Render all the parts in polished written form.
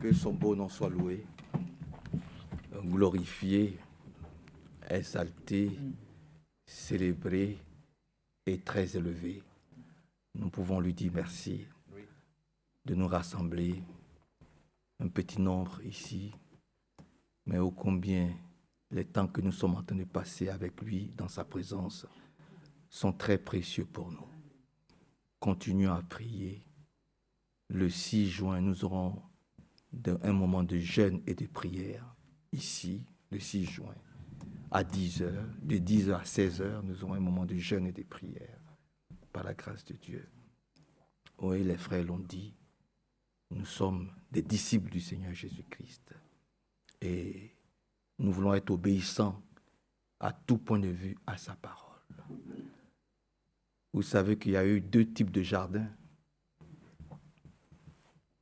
Que son beau nom soit loué, glorifié, exalté, célébré et très élevé. Nous pouvons lui dire merci de nous rassembler, un petit nombre ici, mais ô combien les temps que nous sommes en train de passer avec lui dans sa présence sont très précieux pour nous. Continuons à prier. Le 6 juin, nous aurons un moment de jeûne et de prière ici, le 6 juin, à 10h. De 10h à 16h, nous aurons un moment de jeûne et de prière, par la grâce de Dieu. Oui, les frères l'ont dit, nous sommes des disciples du Seigneur Jésus-Christ. Et nous voulons être obéissants à tout point de vue à sa parole. Vous savez qu'il y a eu 2 types de jardins.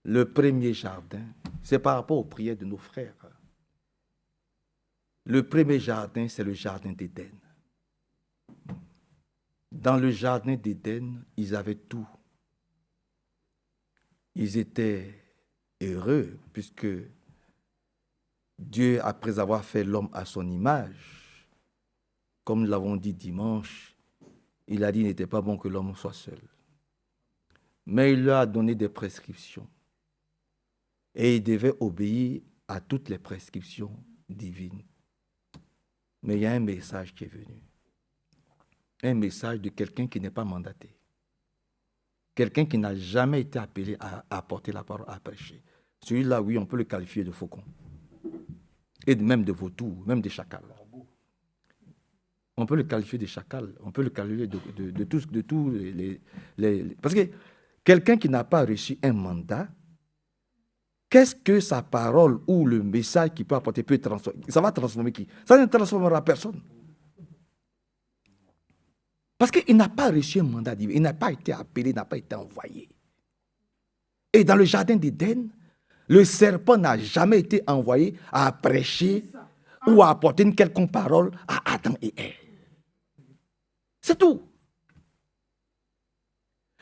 Le premier jardin, c'est par rapport aux prières de nos frères. Le premier jardin, c'est le jardin d'Éden. Dans le jardin d'Éden, ils avaient tout. Ils étaient heureux puisque Dieu, après avoir fait l'homme à son image, comme nous l'avons dit dimanche, il a dit qu'il n'était pas bon que l'homme soit seul. Mais il leur a donné des prescriptions. Et il devait obéir à toutes les prescriptions divines. Mais il y a un message qui est venu. Un message de quelqu'un qui n'est pas mandaté. Quelqu'un qui n'a jamais été appelé à apporter la parole, à prêcher. Celui-là, oui, on peut le qualifier de faucon. Et même de vautour, même de chacal. On peut le qualifier de chacal. On peut le qualifier de tous les... Parce que quelqu'un qui n'a pas reçu un mandat, qu'est-ce que sa parole ou le message qu'il peut apporter peut transformer? Ça va transformer qui? Ça ne transformera personne. Parce qu'il n'a pas reçu un mandat divin, il n'a pas été appelé, il n'a pas été envoyé. Et dans le jardin d'Éden, le serpent n'a jamais été envoyé à prêcher ou à apporter une quelconque parole à Adam et Ève. C'est tout.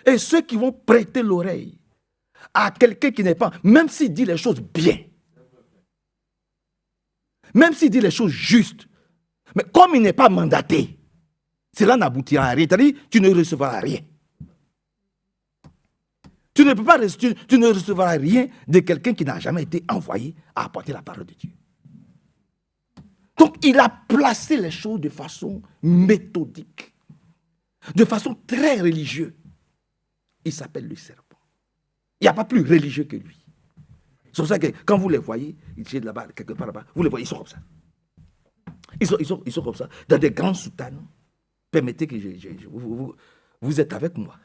Et ceux qui vont prêter l'oreille à quelqu'un qui n'est pas, même s'il dit les choses bien, même s'il dit les choses justes, mais comme il n'est pas mandaté, cela n'aboutira à rien. C'est-à-dire, tu ne recevras rien. Tu ne recevras rien de quelqu'un qui n'a jamais été envoyé à apporter la parole de Dieu. Donc, il a placé les choses de façon méthodique, de façon très religieuse. Il s'appelle le serpent. Il n'y a pas plus religieux que lui. C'est pour ça que quand vous les voyez, ils sont là-bas, quelque part là-bas, vous les voyez, ils sont comme ça. Ils sont comme ça, dans des grandes soutanes. Permettez que vous êtes avec moi.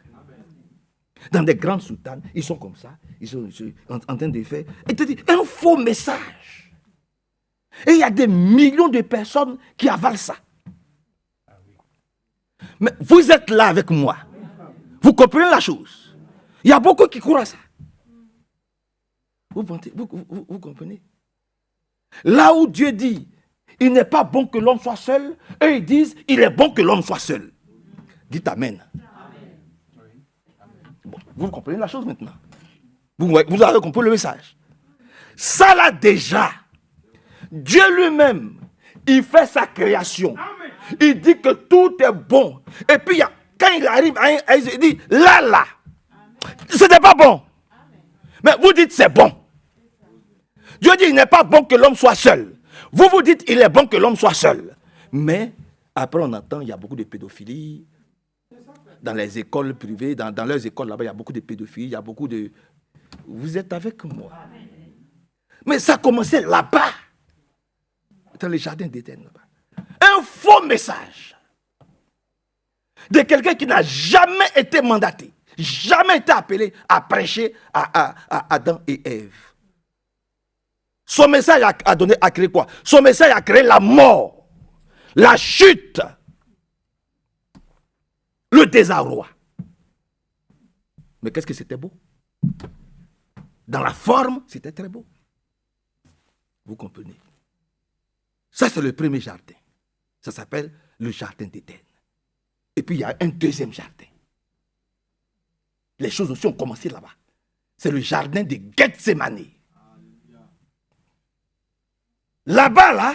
Dans des grandes soutanes, ils sont comme ça, ils sont en train de faire, et te dit, un faux message. Et il y a des millions de personnes qui avalent ça. Mais vous êtes là avec moi. Vous comprenez la chose. Il y a beaucoup qui croient à ça. Vous comprenez? Là où Dieu dit, il n'est pas bon que l'homme soit seul, eux ils disent, il est bon que l'homme soit seul. Dites Amen. Bon, vous comprenez la chose maintenant. Vous avez compris le message. Ça là déjà, Dieu lui-même, il fait sa création. Il dit que tout est bon. Et puis quand il arrive, il dit, là, ce n'est pas bon. Mais vous dites c'est bon. Dieu dit, il n'est pas bon que l'homme soit seul. Vous dites, il est bon que l'homme soit seul. Mais, après on entend, il y a beaucoup de pédophilie. Dans les écoles privées, dans leurs écoles là-bas, il y a beaucoup de pédophilie, il y a beaucoup de... Vous êtes avec moi. Mais ça commençait là-bas. Dans les jardins d'Éden là-bas. Un faux message. De quelqu'un qui n'a jamais été mandaté, jamais été appelé à prêcher à Adam et Ève. Son message a créé quoi? Son message a créé la mort, la chute, le désarroi. Mais qu'est-ce que c'était beau? Dans la forme, c'était très beau. Vous comprenez? Ça, c'est le premier jardin. Ça s'appelle le jardin d'Éden. Et puis, il y a un deuxième jardin. Les choses aussi ont commencé là-bas. C'est le jardin de Gethsémani. Là-bas, là,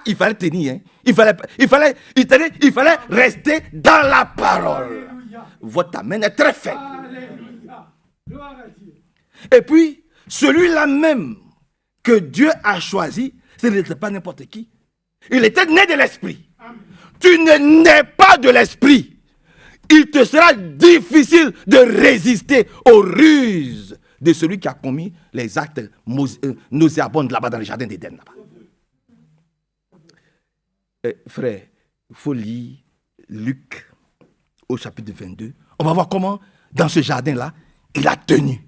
il fallait tenir. Hein. Il fallait rester dans la parole. Votre amen est très faible. Et puis, celui-là même que Dieu a choisi, ce n'était pas n'importe qui. Il était né de l'esprit. Tu ne nais pas de l'esprit. Il te sera difficile de résister aux ruses de celui qui a commis les actes nauséabonds là-bas dans le jardin d'Éden. Frère, il faut lire Luc au chapitre 22. On va voir comment, dans ce jardin-là, il a tenu.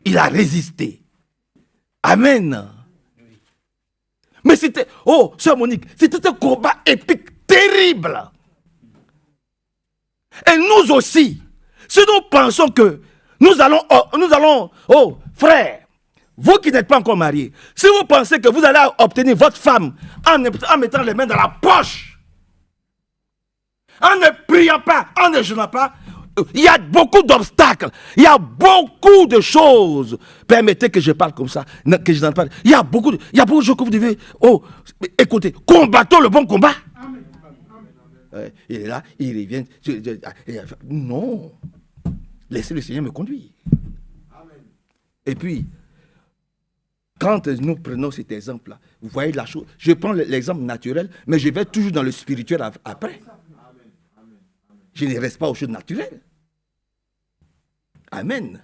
Il a résisté. Amen. Mais c'était, sœur Monique, c'était un combat épique, terrible. Et nous aussi, si nous pensons que nous allons, frère, vous qui n'êtes pas encore mariés, si vous pensez que vous allez obtenir votre femme en mettant les mains dans la poche, en ne priant pas, en ne jeûnant pas, il y a beaucoup d'obstacles, il y a beaucoup de choses. Permettez que je parle comme ça, que je n'en parle. Il y a beaucoup de choses que vous devez, écoutez, combattons le bon combat. Il est là, il revient. Non. Laissez le Seigneur me conduire. Amen. Et puis, quand nous prenons cet exemple-là, vous voyez la chose. Je prends l'exemple naturel, mais je vais toujours dans le spirituel après. Je ne reste pas aux choses naturelles. Amen.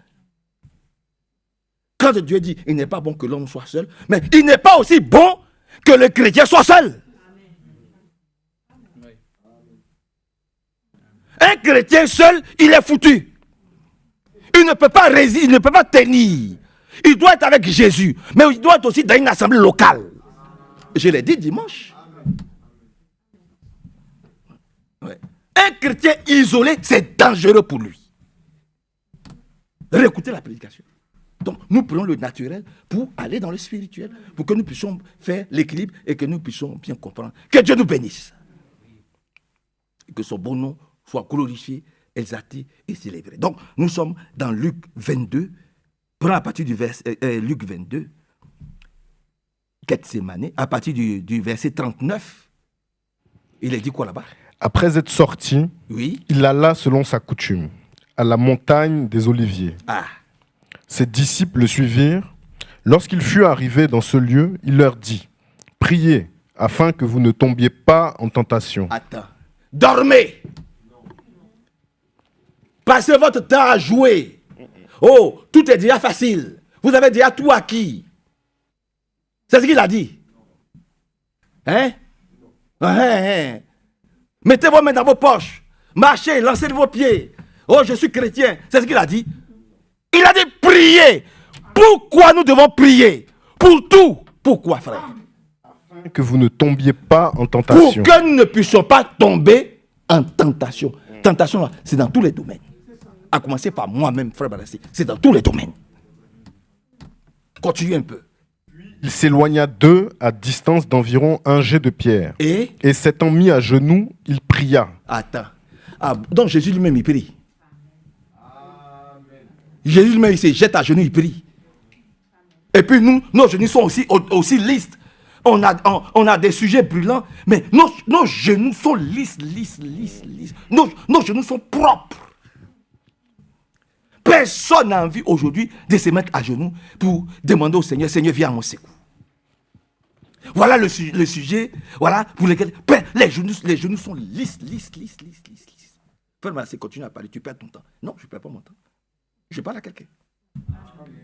Quand Dieu dit, il n'est pas bon que l'homme soit seul, mais il n'est pas aussi bon que le chrétien soit seul. Un chrétien seul, il est foutu. Il ne peut pas résister, il ne peut pas tenir. Il doit être avec Jésus, mais il doit être aussi dans une assemblée locale. Je l'ai dit dimanche. Ouais. Un chrétien isolé, c'est dangereux pour lui. Réécoutez la prédication. Donc, nous prenons le naturel pour aller dans le spirituel, pour que nous puissions faire l'équilibre et que nous puissions bien comprendre. Que Dieu nous bénisse. Et que son bon nom soit glorifié, exalté et célébré. Donc, nous sommes dans Luc 22. Prenons à partir du verset Luc 22, Gethsémane, à partir du verset 39. Il est dit quoi là-bas? Après être sorti, oui, il alla selon sa coutume à la montagne des Oliviers. Ses disciples le suivirent. Lorsqu'il fut arrivé dans ce lieu, il leur dit: priez afin que vous ne tombiez pas en tentation. Attends. Dormez. Passez votre temps à jouer. Tout est déjà facile. Vous avez déjà tout acquis. C'est ce qu'il a dit. Hein? Mettez vos mains dans vos poches. Marchez, lancez vos pieds. Je suis chrétien. C'est ce qu'il a dit. Il a dit priez. Pourquoi nous devons prier? Pour tout. Pourquoi, frère? Afin que vous ne tombiez pas en tentation. Pour que nous ne puissions pas tomber en tentation. Tentation, c'est dans tous les domaines. À commencer par moi-même, frère Balassé. C'est dans tous les domaines. Continuez un peu. Il s'éloigna d'eux à distance d'environ un jet de pierre. Et s'étant mis à genoux, il pria. Attends. Donc Jésus lui-même, il prie. Jésus lui-même, il se jette à genoux, il prie. Et puis nous, nos genoux sont aussi lisses. On a des sujets brûlants, mais nos genoux sont lisses. Nos genoux sont propres. Personne n'a envie aujourd'hui de se mettre à genoux pour demander au Seigneur: Seigneur, viens à mon secours. Voilà le sujet, voilà, pour lequel les genoux sont lisses. Frère Massé, continue à parler, tu perds ton temps. Non, je ne perds pas mon temps. Je parle à quelqu'un. Amen.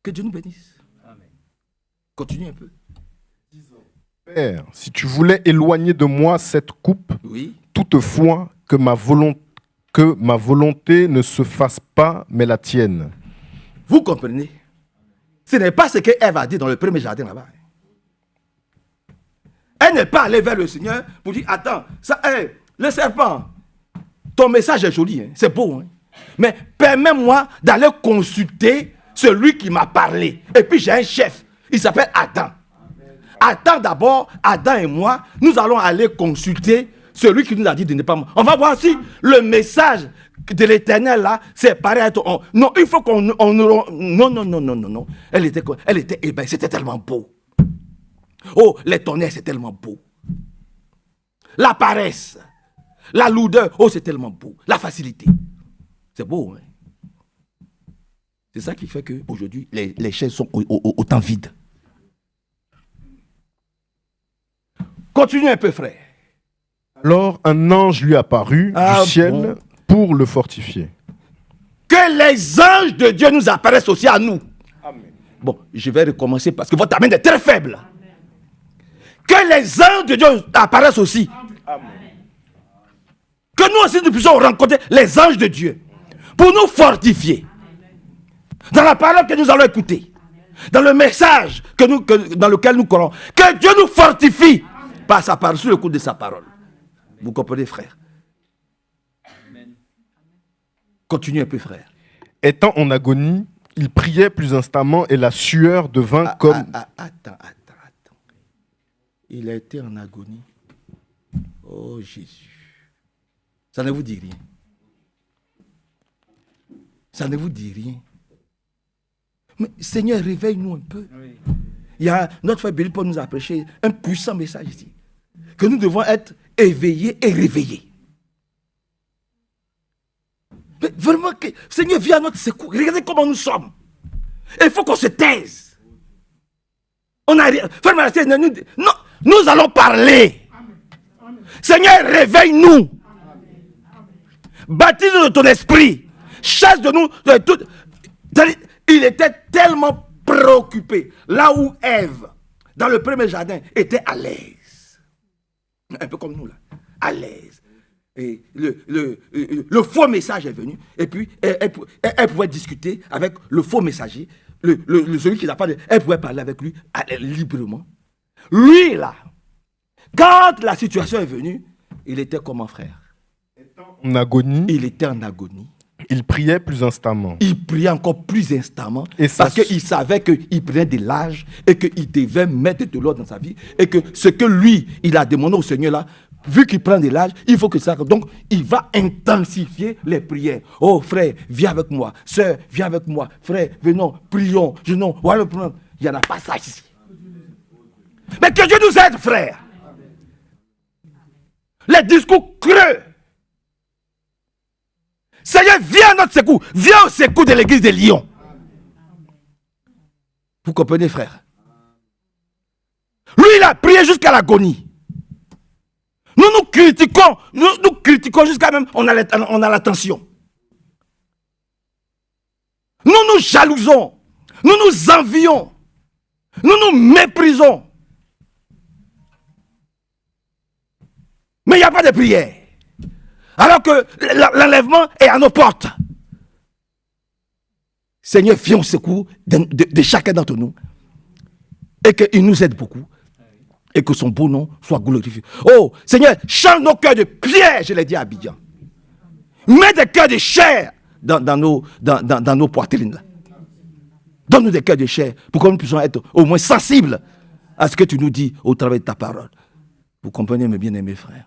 Que Dieu nous bénisse. Amen. Continue un peu. Père, si tu voulais éloigner de moi cette coupe, oui, toutefois que ma volonté ne se fasse pas, mais la tienne. Vous comprenez? Ce n'est pas ce qu'Ève a dit dans le premier jardin là-bas. Elle n'est pas allée vers le Seigneur pour dire: attends, le serpent, ton message est joli, hein, c'est beau, hein, mais permets-moi d'aller consulter celui qui m'a parlé. Et puis j'ai un chef, il s'appelle Adam. Attends d'abord, Adam et moi, nous allons aller consulter celui qui nous a dit de ne pas... On va voir si le message de l'Éternel là, c'est pareil à ton... Non, il faut qu'on... Non. Elle était ébahie, c'était tellement beau. Oh, les tonnerres, c'est tellement beau. La paresse, la lourdeur, oh, c'est tellement beau. La facilité, c'est beau. Hein? C'est ça qui fait qu'aujourd'hui, les chaises sont autant vides. Continue un peu, frère. Alors un ange lui apparut du ciel pour le fortifier. Que les anges de Dieu nous apparaissent aussi à nous. Amen. Bon, je vais recommencer parce que votre amène est très faible. Que les anges de Dieu apparaissent aussi. Amen. Que nous aussi nous puissions rencontrer les anges de Dieu pour nous fortifier. Dans la parole que nous allons écouter, dans le message dans lequel nous croyons, que Dieu nous fortifie par sa parole, sous le coup de sa parole. Vous comprenez, frère? Amen. Continue un peu, frère. Étant en agonie, il priait plus instamment et la sueur devint comme... Attends. Il a été en agonie. Oh Jésus. Ça ne vous dit rien. Ça ne vous dit rien. Mais Seigneur, réveille-nous un peu. Oui. Il y a notre frère Billy Paul nous a prêché un puissant message ici. Que nous devons être éveillés et réveillés. Mais vraiment, Seigneur, viens à notre secours. Regardez comment nous sommes. Et il faut qu'on se taise. On a rien. Non, nous allons parler. Amen. Seigneur, réveille-nous. Baptise-nous de ton esprit. Chasse de nous de tout. Il était tellement préoccupé. Là où Ève, dans le premier jardin, était à l'aise. Un peu comme nous là. À l'aise. Et le faux message est venu. Et puis, elle pouvait discuter avec le faux messager. Celui qui n'a pas de... Elle pouvait parler avec lui librement. Lui là, quand la situation est venue, il était comme un frère. En agonie. Il était en agonie. Il priait plus instamment. Il priait encore plus instamment parce qu'il savait qu'il prenait de l'âge et qu'il devait mettre de l'ordre dans sa vie et que ce que lui, il a demandé au Seigneur là, vu qu'il prend de l'âge, il faut que ça... Donc, il va intensifier les prières. Oh frère, viens avec moi. Sœur, viens avec moi. Frère, venons, prions. Voilà, il n'y en a pas ça ici. Mais que Dieu nous aide, frère. Les discours creux. Seigneur, viens à notre secours. Viens au secours de l'église de Lyon. Vous comprenez, frère? Lui, il a prié jusqu'à l'agonie. Nous critiquons jusqu'à même, on a la tension. Nous jalousons. Nous envions. Nous méprisons. Mais il n'y a pas de prière. Alors que l'enlèvement est à nos portes. Seigneur, viens au secours de chacun d'entre nous. Et qu'il nous aide beaucoup. Et que son beau nom soit glorifié. Oh, Seigneur, change nos cœurs de pierre, je l'ai dit à Abidjan. Mets des cœurs de chair dans nos poitrines. Là. Donne-nous des cœurs de chair pour que nous puissions être au moins sensibles à ce que tu nous dis au travers de ta parole. Vous comprenez, mes bien-aimés frères?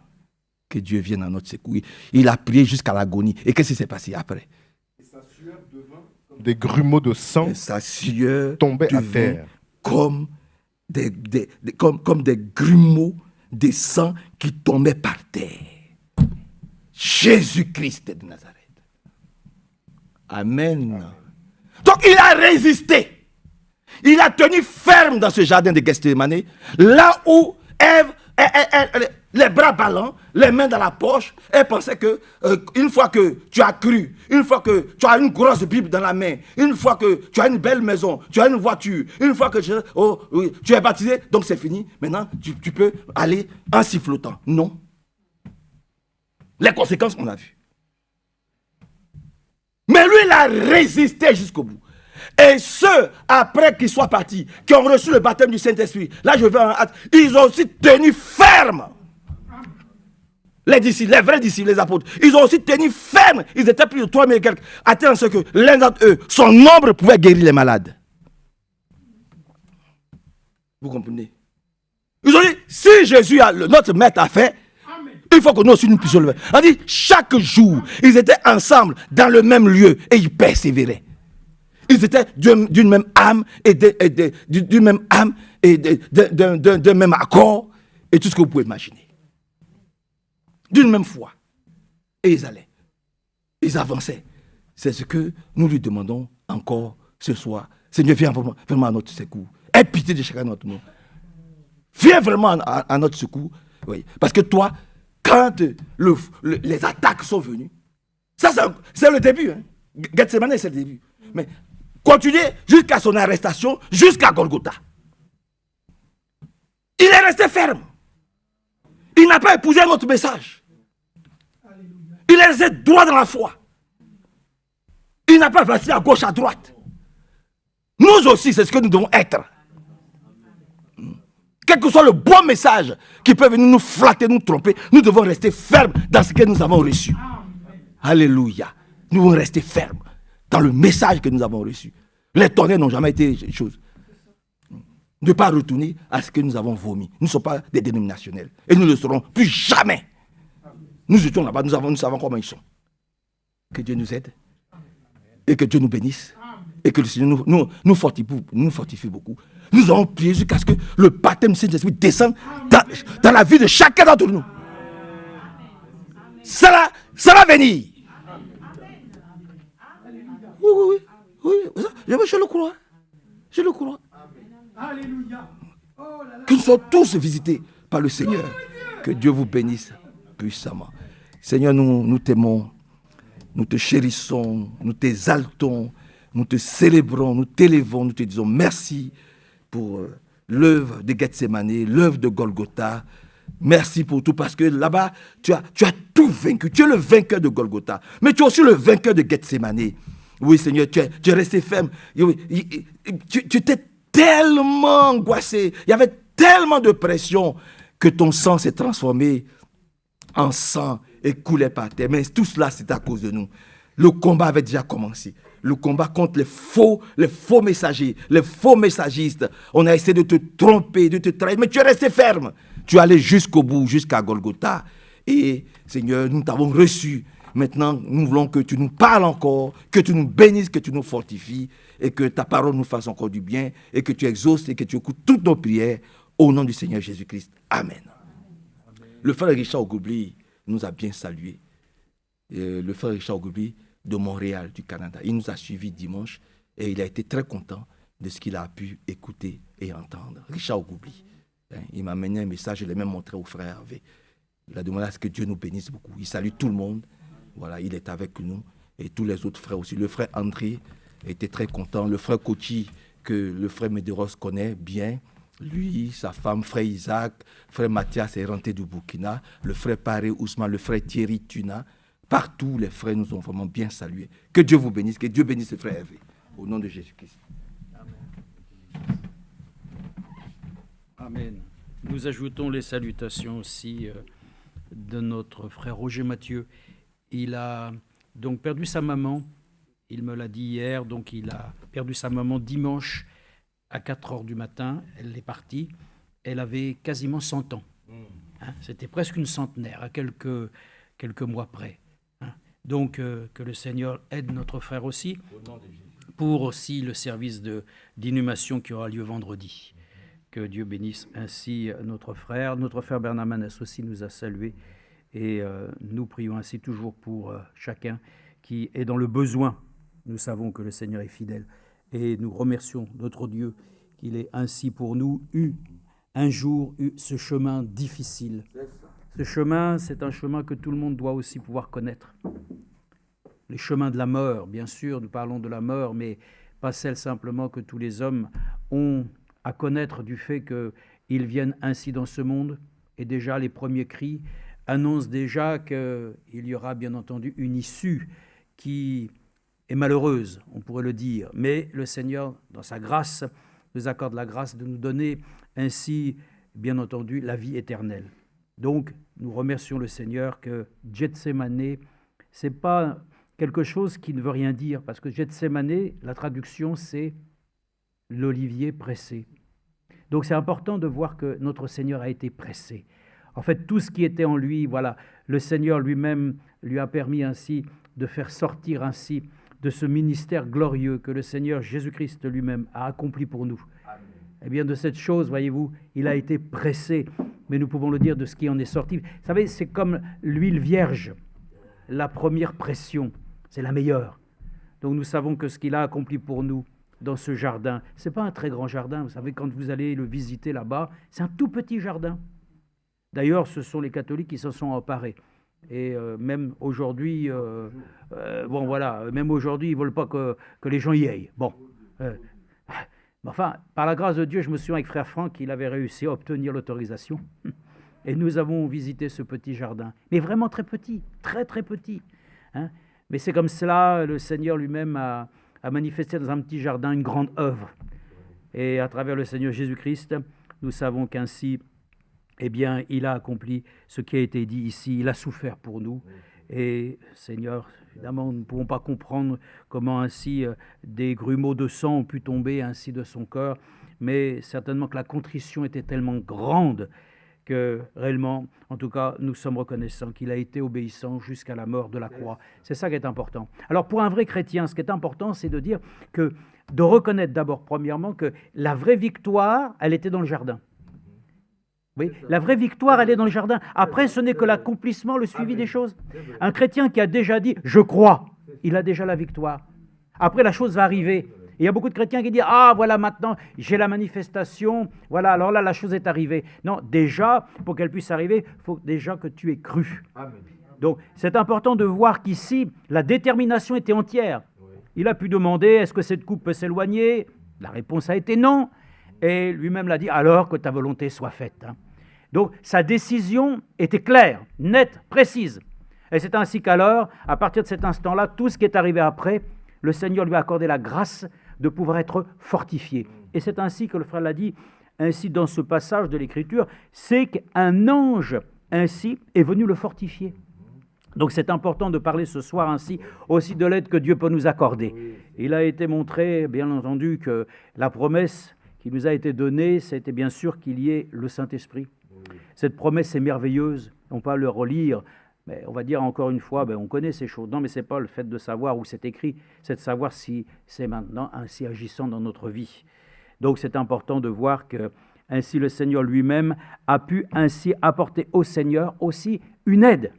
Que Dieu vienne à notre secours. Il a prié jusqu'à l'agonie. Et qu'est-ce qui s'est passé après? Et sa sueur devint comme des grumeaux de sang. Et sa sueur tombait à terre. Comme des grumeaux de sang qui tombaient par terre. Jésus-Christ de Nazareth. Amen. Donc il a résisté. Il a tenu ferme dans ce jardin de Gethsémani, là où Ève, les bras ballants, les mains dans la poche, elle pensait que une fois que tu as cru, une fois que tu as une grosse Bible dans la main, une fois que tu as une belle maison, tu as une voiture, une fois que tu es baptisé, donc c'est fini. Maintenant, tu peux aller en sifflotant. Non. Les conséquences, on a vu. Mais lui, il a résisté jusqu'au bout. Et ceux, après qu'ils soient partis, qui ont reçu le baptême du Saint-Esprit, là je vais en hâte, ils ont aussi tenu ferme. Les disciples, les vrais disciples, les apôtres, ils ont aussi tenu ferme. Ils étaient plus de 3000 et quelques. Atteint ce que l'un d'entre eux, son nombre pouvait guérir les malades. Vous comprenez? Ils ont dit, si Jésus, notre maître a fait, il faut que nous aussi nous puissions le faire. On dit, chaque jour, ils étaient ensemble dans le même lieu et ils persévéraient. Ils étaient d'une même âme et d'une même âme et d'un même accord et tout ce que vous pouvez imaginer. D'une même foi. Et ils allaient. Ils avançaient. C'est ce que nous lui demandons encore ce soir. Seigneur, viens vraiment à notre secours. Aie pitié de chacun d'entre nous. Viens vraiment à notre secours. Oui. Parce que toi, quand les attaques sont venues, ça c'est le début. Hein. Gethsemane, c'est le début. Mais continuez jusqu'à son arrestation, jusqu'à Golgotha. Il est resté ferme. Il n'a pas épousé notre message. Il est resté droit dans la foi. Il n'a pas vacillé à gauche, à droite. Nous aussi, c'est ce que nous devons être. Quel que soit le bon message qui peut venir nous flatter, nous tromper, nous devons rester fermes dans ce que nous avons reçu. Alléluia. Nous devons rester fermes dans le message que nous avons reçu. Les tonnerres n'ont jamais été chose. Ne pas retourner à ce que nous avons vomi. Nous ne sommes pas des dénominationnels. Et nous ne le serons plus jamais. Nous étions là-bas, nous savons comment ils sont. Que Dieu nous aide. Et que Dieu nous bénisse. Et que le Seigneur nous fortifie beaucoup. Nous allons prier jusqu'à ce que le baptême du Saint-Esprit descende dans la vie de chacun d'entre nous. Ça va venir. Oui, je le crois. Je le crois. Que nous soyons tous visités par le Seigneur. Que Dieu vous bénisse puissamment. Seigneur, nous t'aimons, nous te chérissons, nous t'exaltons, nous te célébrons, nous t'élevons, nous te disons merci pour l'œuvre de Gethsemane, l'œuvre de Golgotha. Merci pour tout, parce que là-bas, tu as tout vaincu. Tu es le vainqueur de Golgotha, mais tu es aussi le vainqueur de Gethsemane. Oui, Seigneur, tu es resté ferme. Tu étais tellement angoissé, il y avait tellement de pression que ton sang s'est transformé en sang et coulait par terre. Mais tout cela, c'est à cause de nous. Le combat avait déjà commencé. Le combat contre les faux messagers, les faux messagistes. On a essayé de te tromper, de te trahir, mais tu es resté ferme. Tu es allé jusqu'au bout, jusqu'à Golgotha. Et Seigneur, nous t'avons reçu. Maintenant, nous voulons que tu nous parles encore, que tu nous bénisses, que tu nous fortifies, et que ta parole nous fasse encore du bien, et que tu exauces et que tu écoutes toutes nos prières, au nom du Seigneur Jésus-Christ. Amen. Le frère Richard Ogobli nous a bien salués. Le frère Richard Ogobli de Montréal, du Canada. Il nous a suivis dimanche et il a été très content de ce qu'il a pu écouter et entendre. Richard Ogobli, il m'a amené un message, je l'ai même montré au frère Hervé. Il a demandé à ce que Dieu nous bénisse beaucoup. Il salue tout le monde. Voilà, il est avec nous et tous les autres frères aussi. Le frère André était très content. Le frère Kochi, que le frère Medeiros connaît bien. Lui, sa femme, frère Isaac, frère Mathias est rentré du Burkina. Le frère Paré Ousmane, le frère Thierry Tuna. Partout, les frères nous ont vraiment bien salués. Que Dieu vous bénisse, que Dieu bénisse le frère Hervé. Au nom de Jésus-Christ. Amen. Nous ajoutons les salutations aussi de notre frère Roger Mathieu. Il a donc perdu sa maman. Il me l'a dit hier. Donc il a perdu sa maman dimanche à 4h du matin. Elle est partie. Elle avait quasiment 100 ans. Hein, c'était presque une centenaire, à quelques mois près. Donc, que le Seigneur aide notre frère aussi, pour aussi le service d'inhumation qui aura lieu vendredi. Que Dieu bénisse ainsi notre frère. Notre frère Bernard Manès aussi nous a salués. Et nous prions ainsi toujours pour chacun qui est dans le besoin. Nous savons que le Seigneur est fidèle. Et nous remercions notre Dieu qu'il ait ainsi pour nous un jour eu ce chemin difficile. Ce chemin, c'est un chemin que tout le monde doit aussi pouvoir connaître. Les chemins de la mort, bien sûr, nous parlons de la mort, mais pas celle simplement que tous les hommes ont à connaître du fait qu'ils viennent ainsi dans ce monde. Et déjà, les premiers cris annoncent déjà qu'il y aura bien entendu une issue qui est malheureuse, on pourrait le dire. Mais le Seigneur, dans sa grâce, nous accorde la grâce de nous donner ainsi, bien entendu, la vie éternelle. Donc, nous remercions le Seigneur que Gethsemane, ce n'est pas quelque chose qui ne veut rien dire, parce que Gethsemane, la traduction, c'est l'olivier pressé. Donc, c'est important de voir que notre Seigneur a été pressé. En fait, tout ce qui était en lui, voilà, le Seigneur lui-même lui a permis ainsi de faire sortir ainsi de ce ministère glorieux que le Seigneur Jésus-Christ lui-même a accompli pour nous. Eh bien, de cette chose, voyez-vous, il a été pressé, mais nous pouvons le dire de ce qui en est sorti. Vous savez, c'est comme l'huile vierge. La première pression, c'est la meilleure. Donc nous savons que ce qu'il a accompli pour nous dans ce jardin, ce n'est pas un très grand jardin. Vous savez, quand vous allez le visiter là-bas, c'est un tout petit jardin. D'ailleurs, ce sont les catholiques qui s'en sont emparés. Et même aujourd'hui, même aujourd'hui, ils ne veulent pas que les gens y aillent. Bon. Enfin, par la grâce de Dieu, je me souviens avec frère Franck, il avait réussi à obtenir l'autorisation. Et nous avons visité ce petit jardin. Mais vraiment très petit, très très petit. Hein. Mais c'est comme cela, le Seigneur lui-même a manifesté dans un petit jardin une grande œuvre. Et à travers le Seigneur Jésus-Christ, nous savons qu'ainsi, eh bien, il a accompli ce qui a été dit ici. Il a souffert pour nous. Et Seigneur, évidemment, nous ne pouvons pas comprendre comment ainsi des grumeaux de sang ont pu tomber ainsi de son cœur, mais certainement que la contrition était tellement grande que réellement, en tout cas, nous sommes reconnaissants qu'il a été obéissant jusqu'à la mort de la croix. C'est ça qui est important. Alors pour un vrai chrétien, ce qui est important, c'est de dire que, de reconnaître d'abord, premièrement, que la vraie victoire, elle était dans le jardin. Oui, la vraie victoire, elle est dans le jardin. Après, ce n'est que l'accomplissement, le suivi des choses. Un chrétien qui a déjà dit « je crois », il a déjà la victoire. Après, la chose va arriver. Et il y a beaucoup de chrétiens qui disent « ah, voilà, maintenant, j'ai la manifestation, voilà, alors là, la chose est arrivée ». Non, déjà, pour qu'elle puisse arriver, il faut déjà que tu aies cru. Donc, c'est important de voir qu'ici, la détermination était entière. Il a pu demander « est-ce que cette coupe peut s'éloigner ?» La réponse a été « non ». Et lui-même l'a dit « alors que ta volonté soit faite ». Donc, sa décision était claire, nette, précise. Et c'est ainsi qu'alors, à partir de cet instant-là, tout ce qui est arrivé après, le Seigneur lui a accordé la grâce de pouvoir être fortifié. Et c'est ainsi que le frère l'a dit, ainsi dans ce passage de l'Écriture, c'est qu'un ange ainsi est venu le fortifier. Donc c'est important de parler ce soir ainsi aussi de l'aide que Dieu peut nous accorder. Il a été montré, bien entendu, que la promesse qui nous a été donnée, c'était bien sûr qu'il y ait le Saint-Esprit. Cette promesse est merveilleuse, on peut le relire, mais on va dire encore une fois, on connaît ces choses. Non, mais ce n'est pas le fait de savoir où c'est écrit, c'est de savoir si c'est maintenant ainsi agissant dans notre vie. Donc c'est important de voir que ainsi le Seigneur lui-même a pu ainsi apporter au Seigneur aussi une aide,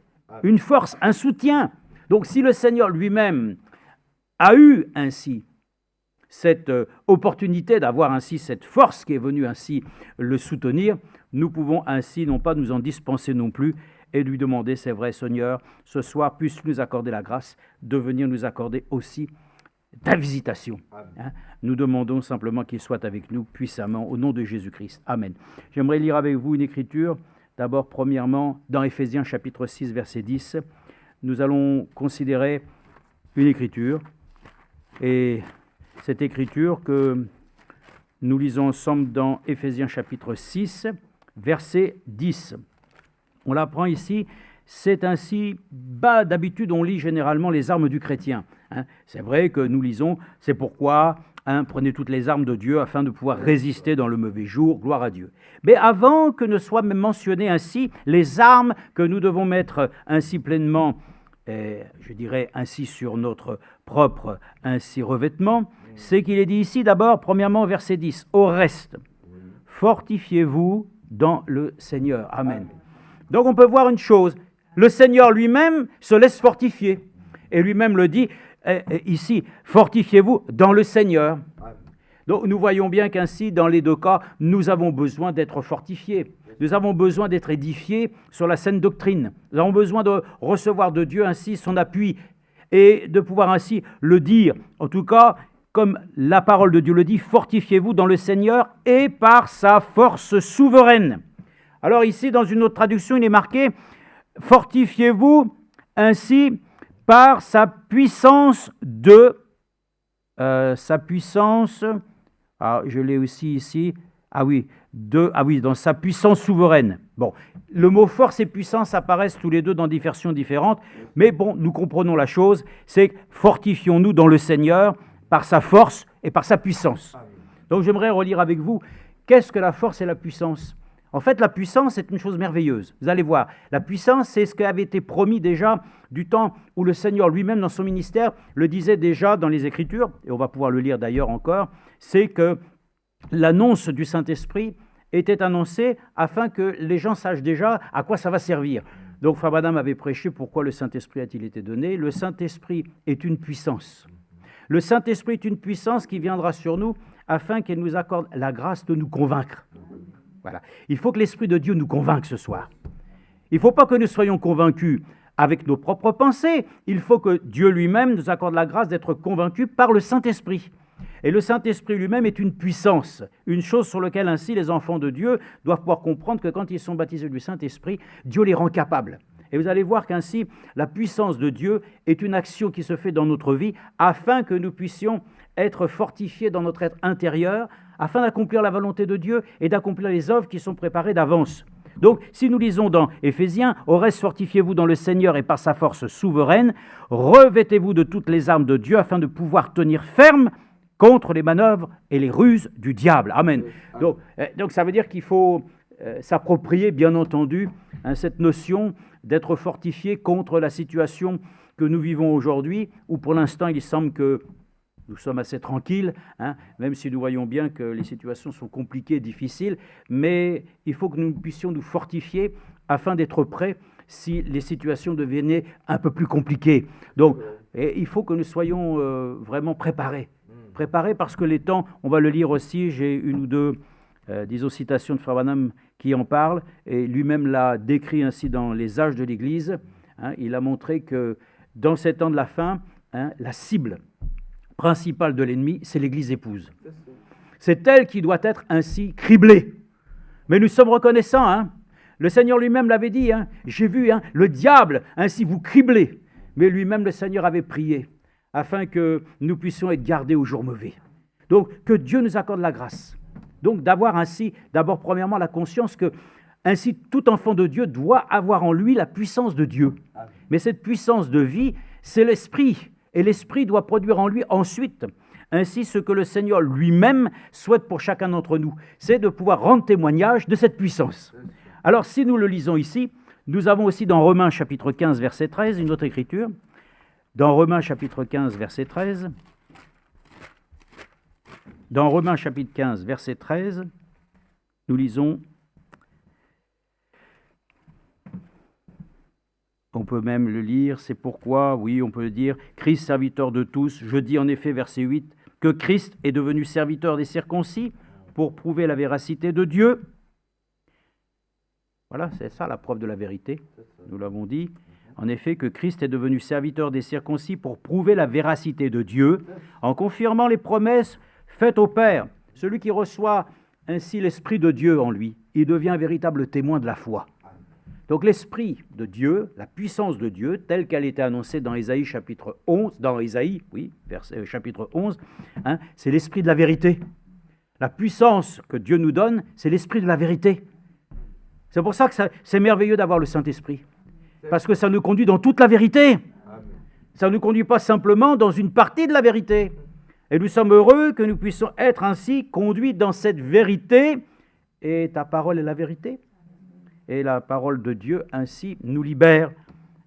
une force, un soutien. Donc si le Seigneur lui-même a eu ainsi cette opportunité d'avoir ainsi cette force qui est venue ainsi le soutenir, nous pouvons ainsi non pas nous en dispenser non plus et lui demander, c'est vrai Seigneur, ce soir puisse nous accorder la grâce de venir nous accorder aussi ta visitation. Hein. Nous demandons simplement qu'il soit avec nous puissamment au nom de Jésus-Christ. Amen. J'aimerais lire avec vous une écriture, d'abord premièrement dans Éphésiens chapitre 6 verset 10. Nous allons considérer une écriture et cette écriture que nous lisons ensemble dans Éphésiens chapitre 6, verset 10. On l'apprend ici, c'est ainsi, d'habitude on lit généralement les armes du chrétien. Hein. C'est vrai que nous lisons, c'est pourquoi, prenez toutes les armes de Dieu afin de pouvoir résister dans le mauvais jour, gloire à Dieu. Mais avant que ne soient même mentionnées ainsi les armes que nous devons mettre ainsi pleinement, je dirais ainsi sur notre propre ainsi revêtement, c'est qu'il est dit ici d'abord, premièrement, verset 10, « Au reste, fortifiez-vous dans le Seigneur. » Amen. Donc on peut voir une chose, le Seigneur lui-même se laisse fortifier. Et lui-même le dit ici, « Fortifiez-vous dans le Seigneur. » Donc nous voyons bien qu'ainsi, dans les deux cas, nous avons besoin d'être fortifiés. Nous avons besoin d'être édifiés sur la saine doctrine. Nous avons besoin de recevoir de Dieu ainsi son appui et de pouvoir ainsi le dire. En tout cas, comme la parole de Dieu le dit, fortifiez-vous dans le Seigneur et par sa force souveraine. Alors ici, dans une autre traduction, il est marqué, fortifiez-vous ainsi par sa puissance je l'ai aussi ici, dans sa puissance souveraine. Bon, le mot force et puissance apparaissent tous les deux dans des versions différentes, mais bon, nous comprenons la chose, c'est fortifions-nous dans le Seigneur par sa force et par sa puissance. Donc j'aimerais relire avec vous, qu'est-ce que la force et la puissance ? En fait, la puissance, c'est une chose merveilleuse. Vous allez voir, la puissance, c'est ce qui avait été promis déjà du temps où le Seigneur lui-même, dans son ministère, le disait déjà dans les Écritures, et on va pouvoir le lire d'ailleurs encore, c'est que l'annonce du Saint-Esprit était annoncée afin que les gens sachent déjà à quoi ça va servir. Donc, Frère Branham avait prêché pourquoi le Saint-Esprit a-t-il été donné. Le Saint-Esprit est une puissance. Le Saint-Esprit est une puissance qui viendra sur nous afin qu'il nous accorde la grâce de nous convaincre. Voilà. Il faut que l'Esprit de Dieu nous convainque ce soir. Il ne faut pas que nous soyons convaincus avec nos propres pensées. Il faut que Dieu lui-même nous accorde la grâce d'être convaincus par le Saint-Esprit. Et le Saint-Esprit lui-même est une puissance, une chose sur laquelle ainsi les enfants de Dieu doivent pouvoir comprendre que quand ils sont baptisés du Saint-Esprit, Dieu les rend capables. Et vous allez voir qu'ainsi, la puissance de Dieu est une action qui se fait dans notre vie afin que nous puissions être fortifiés dans notre être intérieur, afin d'accomplir la volonté de Dieu et d'accomplir les œuvres qui sont préparées d'avance. Donc, si nous lisons dans Éphésiens, « Au reste, fortifiez-vous dans le Seigneur et par sa force souveraine, revêtez-vous de toutes les armes de Dieu afin de pouvoir tenir ferme contre les manœuvres et les ruses du diable. » Amen. Donc ça veut dire qu'il faut s'approprier, bien entendu, cette notion d'être fortifié contre la situation que nous vivons aujourd'hui, où pour l'instant, il semble que nous sommes assez tranquilles, même si nous voyons bien que les situations sont compliquées, difficiles, mais il faut que nous puissions nous fortifier afin d'être prêts si les situations devenaient un peu plus compliquées. Donc, il faut que nous soyons vraiment préparés. Préparés parce que les temps, on va le lire aussi, j'ai une ou deux, disons, citations de Frère Branham qui en parlent, et lui-même l'a décrit ainsi dans les âges de l'Église. Il a montré que dans ces temps de la fin, la cible principale de l'ennemi, c'est l'Église épouse. C'est elle qui doit être ainsi criblée. Mais nous sommes reconnaissants. Le Seigneur lui-même l'avait dit. J'ai vu le diable ainsi vous cribler. Mais lui-même, le Seigneur avait prié afin que nous puissions être gardés au jour mauvais. Donc, que Dieu nous accorde la grâce. Donc, d'avoir ainsi, d'abord, premièrement, la conscience que ainsi tout enfant de Dieu doit avoir en lui la puissance de Dieu. Mais cette puissance de vie, c'est l'Esprit. Et l'Esprit doit produire en lui ensuite ainsi ce que le Seigneur lui-même souhaite pour chacun d'entre nous. C'est de pouvoir rendre témoignage de cette puissance. Alors, si nous le lisons ici, nous avons aussi dans Romains chapitre 15, verset 13, une autre écriture. Dans Romains chapitre 15, verset 13. Dans Romains chapitre 15, verset 13, nous lisons... On peut même le lire, c'est pourquoi, oui, on peut le dire, Christ, serviteur de tous. Je dis en effet, verset 8, que Christ est devenu serviteur des circoncis pour prouver la véracité de Dieu. Voilà, c'est ça la preuve de la vérité, nous l'avons dit. En effet, que Christ est devenu serviteur des circoncis pour prouver la véracité de Dieu, en confirmant les promesses faites au Père. Celui qui reçoit ainsi l'Esprit de Dieu en lui, il devient un véritable témoin de la foi. Donc l'Esprit de Dieu, la puissance de Dieu, telle qu'elle était annoncée dans Ésaïe chapitre 11, dans Ésaïe, oui, chapitre 11, c'est l'Esprit de la vérité. La puissance que Dieu nous donne, c'est l'Esprit de la vérité. C'est pour ça que c'est merveilleux d'avoir le Saint-Esprit. Parce que ça nous conduit dans toute la vérité. Ça ne nous conduit pas simplement dans une partie de la vérité. Et nous sommes heureux que nous puissions être ainsi conduits dans cette vérité. Et ta parole est la vérité. Et la parole de Dieu ainsi nous libère.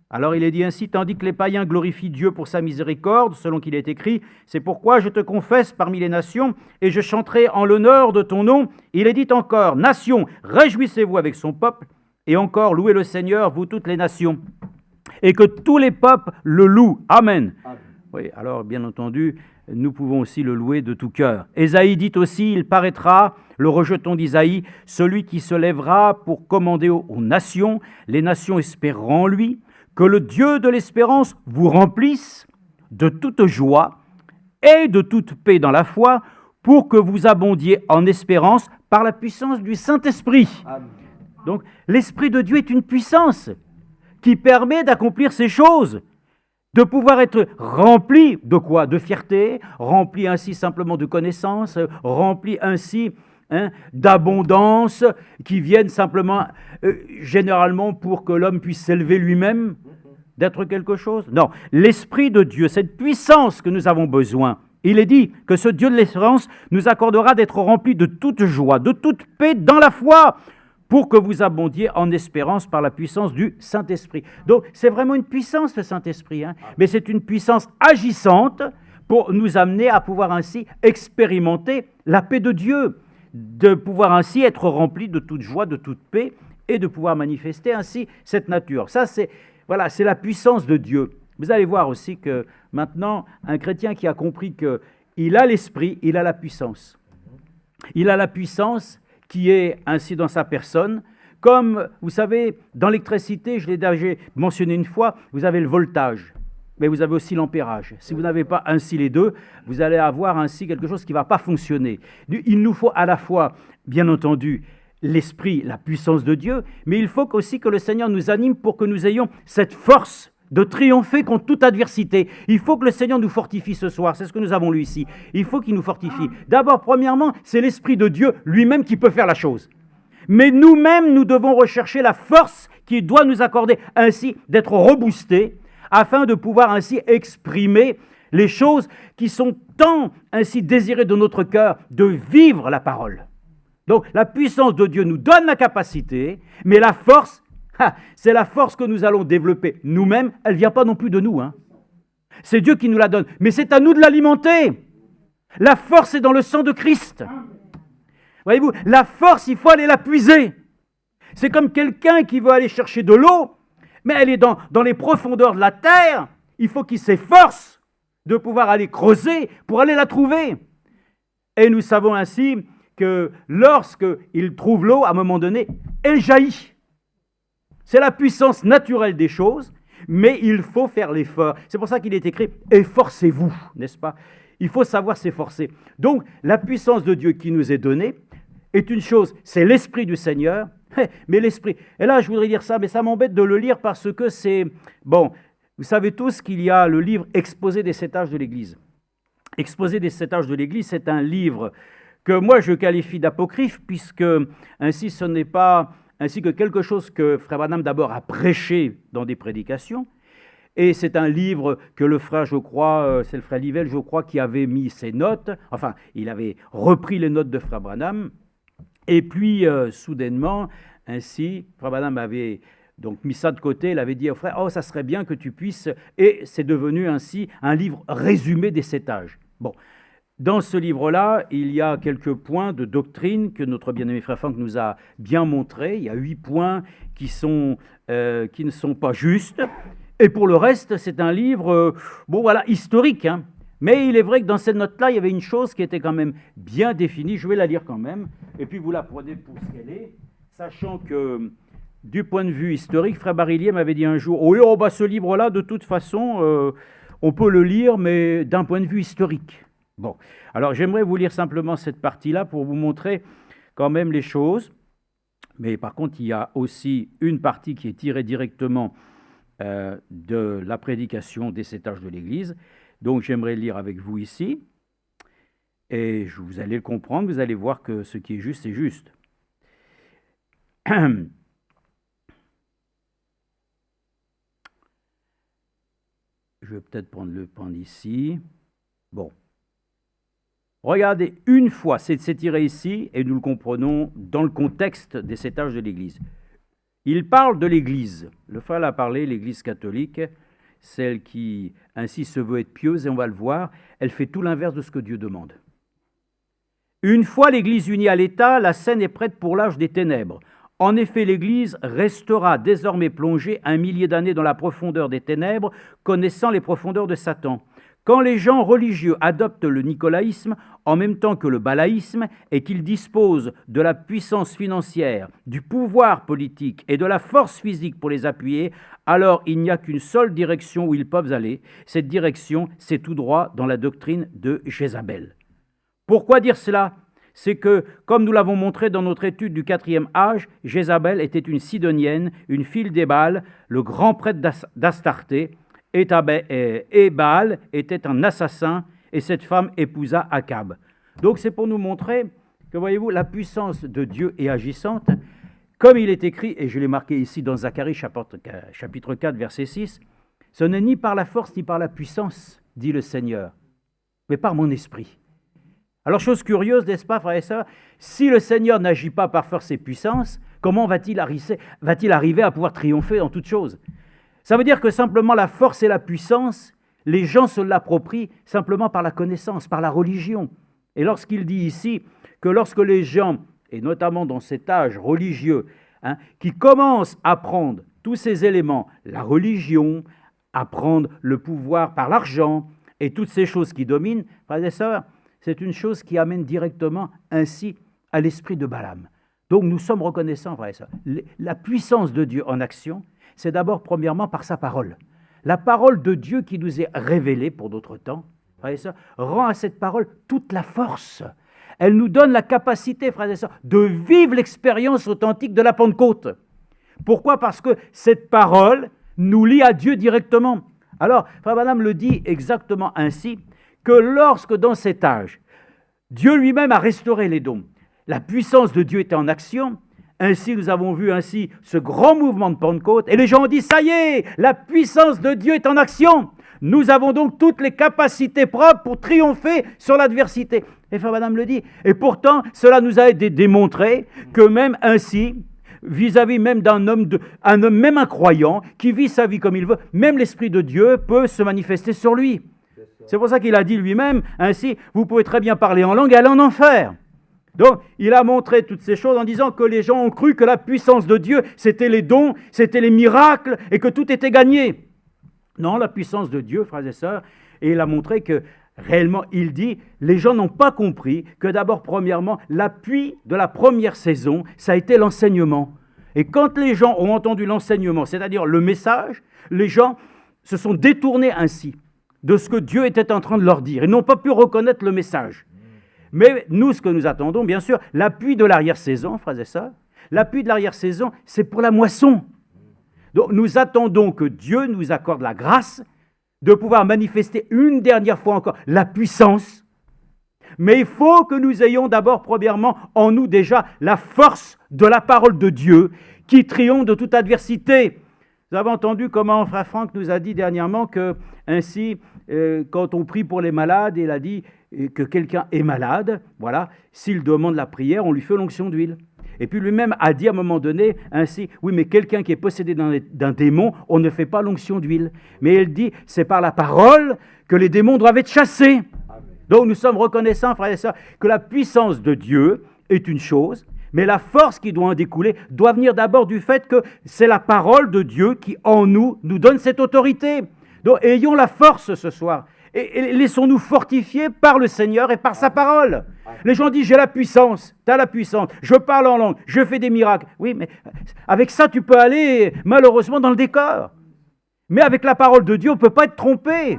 Alors il est dit ainsi, tandis que les païens glorifient Dieu pour sa miséricorde, selon qu'il est écrit, c'est pourquoi je te confesse parmi les nations, et je chanterai en l'honneur de ton nom. Il est dit encore, nations, réjouissez-vous avec son peuple, et encore louez le Seigneur, vous toutes les nations, et que tous les peuples le louent. Amen. Amen. Oui, alors bien entendu, nous pouvons aussi le louer de tout cœur. Ésaïe dit aussi, il paraîtra, le rejeton d'Isaïe, celui qui se lèvera pour commander aux nations, les nations espéreront en lui, que le Dieu de l'espérance vous remplisse de toute joie et de toute paix dans la foi, pour que vous abondiez en espérance par la puissance du Saint-Esprit. Amen. Donc, l'Esprit de Dieu est une puissance qui permet d'accomplir ces choses, de pouvoir être rempli de quoi? De fierté, rempli ainsi simplement de connaissances, rempli ainsi d'abondance, qui viennent simplement, généralement, pour que l'homme puisse s'élever lui-même, d'être quelque chose. Non, l'Esprit de Dieu, cette puissance que nous avons besoin, il est dit que ce Dieu de l'espérance nous accordera d'être remplis de toute joie, de toute paix dans la foi, pour que vous abondiez en espérance par la puissance du Saint-Esprit. Donc, c'est vraiment une puissance, le Saint-Esprit, hein, mais c'est une puissance agissante pour nous amener à pouvoir ainsi expérimenter la paix de Dieu, de pouvoir ainsi être rempli de toute joie, de toute paix, et de pouvoir manifester ainsi cette nature. Ça, c'est la puissance de Dieu. Vous allez voir aussi que maintenant, un chrétien qui a compris qu'il a l'esprit, il a la puissance. Il a la puissance qui est ainsi dans sa personne. Comme, vous savez, dans l'électricité, je l'ai déjà mentionné une fois, vous avez le voltage, mais vous avez aussi l'ampérage. Si vous n'avez pas ainsi les deux, vous allez avoir ainsi quelque chose qui ne va pas fonctionner. Il nous faut à la fois, bien entendu, l'esprit, la puissance de Dieu, mais il faut aussi que le Seigneur nous anime pour que nous ayons cette force de triompher contre toute adversité. Il faut que le Seigneur nous fortifie ce soir, c'est ce que nous avons lu ici. Il faut qu'il nous fortifie. D'abord, premièrement, c'est l'Esprit de Dieu lui-même qui peut faire la chose. Mais nous-mêmes, nous devons rechercher la force qui doit nous accorder ainsi d'être reboostés, afin de pouvoir ainsi exprimer les choses qui sont tant ainsi désirées de notre cœur, de vivre la parole. Donc, la puissance de Dieu nous donne la capacité, mais la force, c'est la force que nous allons développer nous-mêmes. Elle ne vient pas non plus de nous. C'est Dieu qui nous la donne. Mais c'est à nous de l'alimenter. La force est dans le sang de Christ. Voyez-vous, la force, il faut aller la puiser. C'est comme quelqu'un qui veut aller chercher de l'eau, mais elle est dans les profondeurs de la terre. Il faut qu'il s'efforce de pouvoir aller creuser pour aller la trouver. Et nous savons ainsi que lorsqu'il trouve l'eau, à un moment donné, elle jaillit. C'est la puissance naturelle des choses, mais il faut faire l'effort. C'est pour ça qu'il est écrit « Efforcez-vous », n'est-ce pas? Il faut savoir s'efforcer. Donc, la puissance de Dieu qui nous est donnée est une chose, c'est l'Esprit du Seigneur, mais l'Esprit... Et là, je voudrais dire ça, mais ça m'embête de le lire parce que c'est... Bon, vous savez tous qu'il y a le livre « Exposé des 7 âges de l'Église ». « Exposé des 7 âges de l'Église », c'est un livre que moi je qualifie d'apocryphe, puisque ainsi ce n'est pas... ainsi que quelque chose que Frère Branham d'abord a prêché dans des prédications. Et c'est un livre que le frère, je crois, c'est le frère Livelle, je crois, qui avait mis ses notes. Enfin, il avait repris les notes de Frère Branham. Et puis, soudainement, ainsi, Frère Branham avait donc mis ça de côté. Il avait dit au frère, « Oh, ça serait bien que tu puisses... » Et c'est devenu ainsi un livre résumé des 7 âges. Bon. Dans ce livre-là, il y a quelques points de doctrine que notre bien-aimé frère Franck nous a bien montrés. Il y a 8 points qui ne sont pas justes. Et pour le reste, c'est un livre, historique. Mais il est vrai que dans cette note-là, il y avait une chose qui était quand même bien définie. Je vais la lire quand même. Et puis vous la prenez pour ce qu'elle est, sachant que du point de vue historique, frère Barillier m'avait dit un jour, ce livre-là, de toute façon, on peut le lire, mais d'un point de vue historique. Bon, alors j'aimerais vous lire simplement cette partie-là pour vous montrer quand même les choses. Mais par contre, il y a aussi une partie qui est tirée directement de la prédication des 7 âges de l'Église. Donc j'aimerais lire avec vous ici. Et vous allez le comprendre, vous allez voir que ce qui est juste, c'est juste. Je vais peut-être prendre ici. Bon. Regardez, une fois, c'est tiré ici, et nous le comprenons dans le contexte des 7 âges de l'Église. Il parle de l'Église. Le frère a parlé, l'Église catholique, celle qui ainsi se veut être pieuse, et on va le voir, elle fait tout l'inverse de ce que Dieu demande. Une fois l'Église unie à l'État, la scène est prête pour l'âge des ténèbres. En effet, l'Église restera désormais plongée 1 millier d'années dans la profondeur des ténèbres, connaissant les profondeurs de Satan. Quand les gens religieux adoptent le nicolaïsme en même temps que le balaïsme et qu'ils disposent de la puissance financière, du pouvoir politique et de la force physique pour les appuyer, alors il n'y a qu'une seule direction où ils peuvent aller. Cette direction, c'est tout droit dans la doctrine de Jézabel. Pourquoi dire cela ? C'est que, comme nous l'avons montré dans notre étude du 4e âge, Jézabel était une Sidonienne, une fille d'Ébal, le grand prêtre d'Astarté, et Baal était un assassin, et cette femme épousa Akab. Donc c'est pour nous montrer que, voyez-vous, la puissance de Dieu est agissante, comme il est écrit, et je l'ai marqué ici dans Zacharie chapitre 4, verset 6, « Ce n'est ni par la force ni par la puissance, dit le Seigneur, mais par mon esprit. » Alors, chose curieuse, n'est-ce pas, frères et sœurs, si le Seigneur n'agit pas par force et puissance, comment va-t-il arriver à pouvoir triompher dans toutes choses? Ça veut dire que simplement la force et la puissance, les gens se l'approprient simplement par la connaissance, par la religion. Et lorsqu'il dit ici que lorsque les gens, et notamment dans cet âge religieux, qui commencent à prendre tous ces éléments, la religion, à prendre le pouvoir par l'argent et toutes ces choses qui dominent, frères et sœurs, c'est une chose qui amène directement ainsi à l'esprit de Balaam. Donc nous sommes reconnaissants, frères et sœurs. La puissance de Dieu en action, c'est d'abord premièrement par sa parole. La parole de Dieu qui nous est révélée pour d'autres temps, frères et sœurs, rend à cette parole toute la force. Elle nous donne la capacité, frères et sœurs, de vivre l'expérience authentique de la Pentecôte. Pourquoi? Parce que cette parole nous lie à Dieu directement. Alors, frère Branham le dit exactement ainsi, que lorsque dans cet âge, Dieu lui-même a restauré les dons, la puissance de Dieu était en action. Ainsi, nous avons vu ainsi ce grand mouvement de Pentecôte, et les gens ont dit, ça y est, la puissance de Dieu est en action. Nous avons donc toutes les capacités propres pour triompher sur l'adversité. Et frère Branham le dit. Et pourtant, cela nous a été démontré que même ainsi, vis-à-vis même d'un homme, même un croyant, qui vit sa vie comme il veut, même l'Esprit de Dieu peut se manifester sur lui. C'est pour ça qu'il a dit lui-même, ainsi, vous pouvez très bien parler en langue et aller en enfer. Donc, il a montré toutes ces choses en disant que les gens ont cru que la puissance de Dieu, c'était les dons, c'était les miracles, et que tout était gagné. Non, la puissance de Dieu, frères et sœurs, et il a montré que réellement, il dit, les gens n'ont pas compris que d'abord, premièrement, l'appui de la première saison, ça a été l'enseignement. Et quand les gens ont entendu l'enseignement, c'est-à-dire le message, les gens se sont détournés ainsi de ce que Dieu était en train de leur dire. Ils n'ont pas pu reconnaître le message. Mais nous, ce que nous attendons, bien sûr, l'appui de l'arrière-saison, frères et sœurs, l'appui de l'arrière-saison, c'est pour la moisson. Donc nous attendons que Dieu nous accorde la grâce de pouvoir manifester une dernière fois encore la puissance. Mais il faut que nous ayons d'abord, premièrement, en nous déjà la force de la parole de Dieu qui triomphe de toute adversité. Vous avez entendu comment frère Franck nous a dit dernièrement que, ainsi, quand on prie pour les malades, il a dit que quelqu'un est malade, voilà, s'il demande la prière, on lui fait l'onction d'huile. Et puis lui-même a dit à un moment donné, ainsi, oui, mais quelqu'un qui est possédé d'un démon, on ne fait pas l'onction d'huile. Mais il dit, c'est par la parole que les démons doivent être chassés. Amen. Donc nous sommes reconnaissants, frères et sœurs, que la puissance de Dieu est une chose, mais la force qui doit en découler doit venir d'abord du fait que c'est la parole de Dieu qui, en nous donne cette autorité. Donc ayons la force ce soir. Et laissons-nous fortifier par le Seigneur et par sa parole. Les gens disent, j'ai la puissance, tu as la puissance, je parle en langue, je fais des miracles. Oui, mais avec ça, tu peux aller malheureusement dans le décor. Mais avec la parole de Dieu, on ne peut pas être trompé.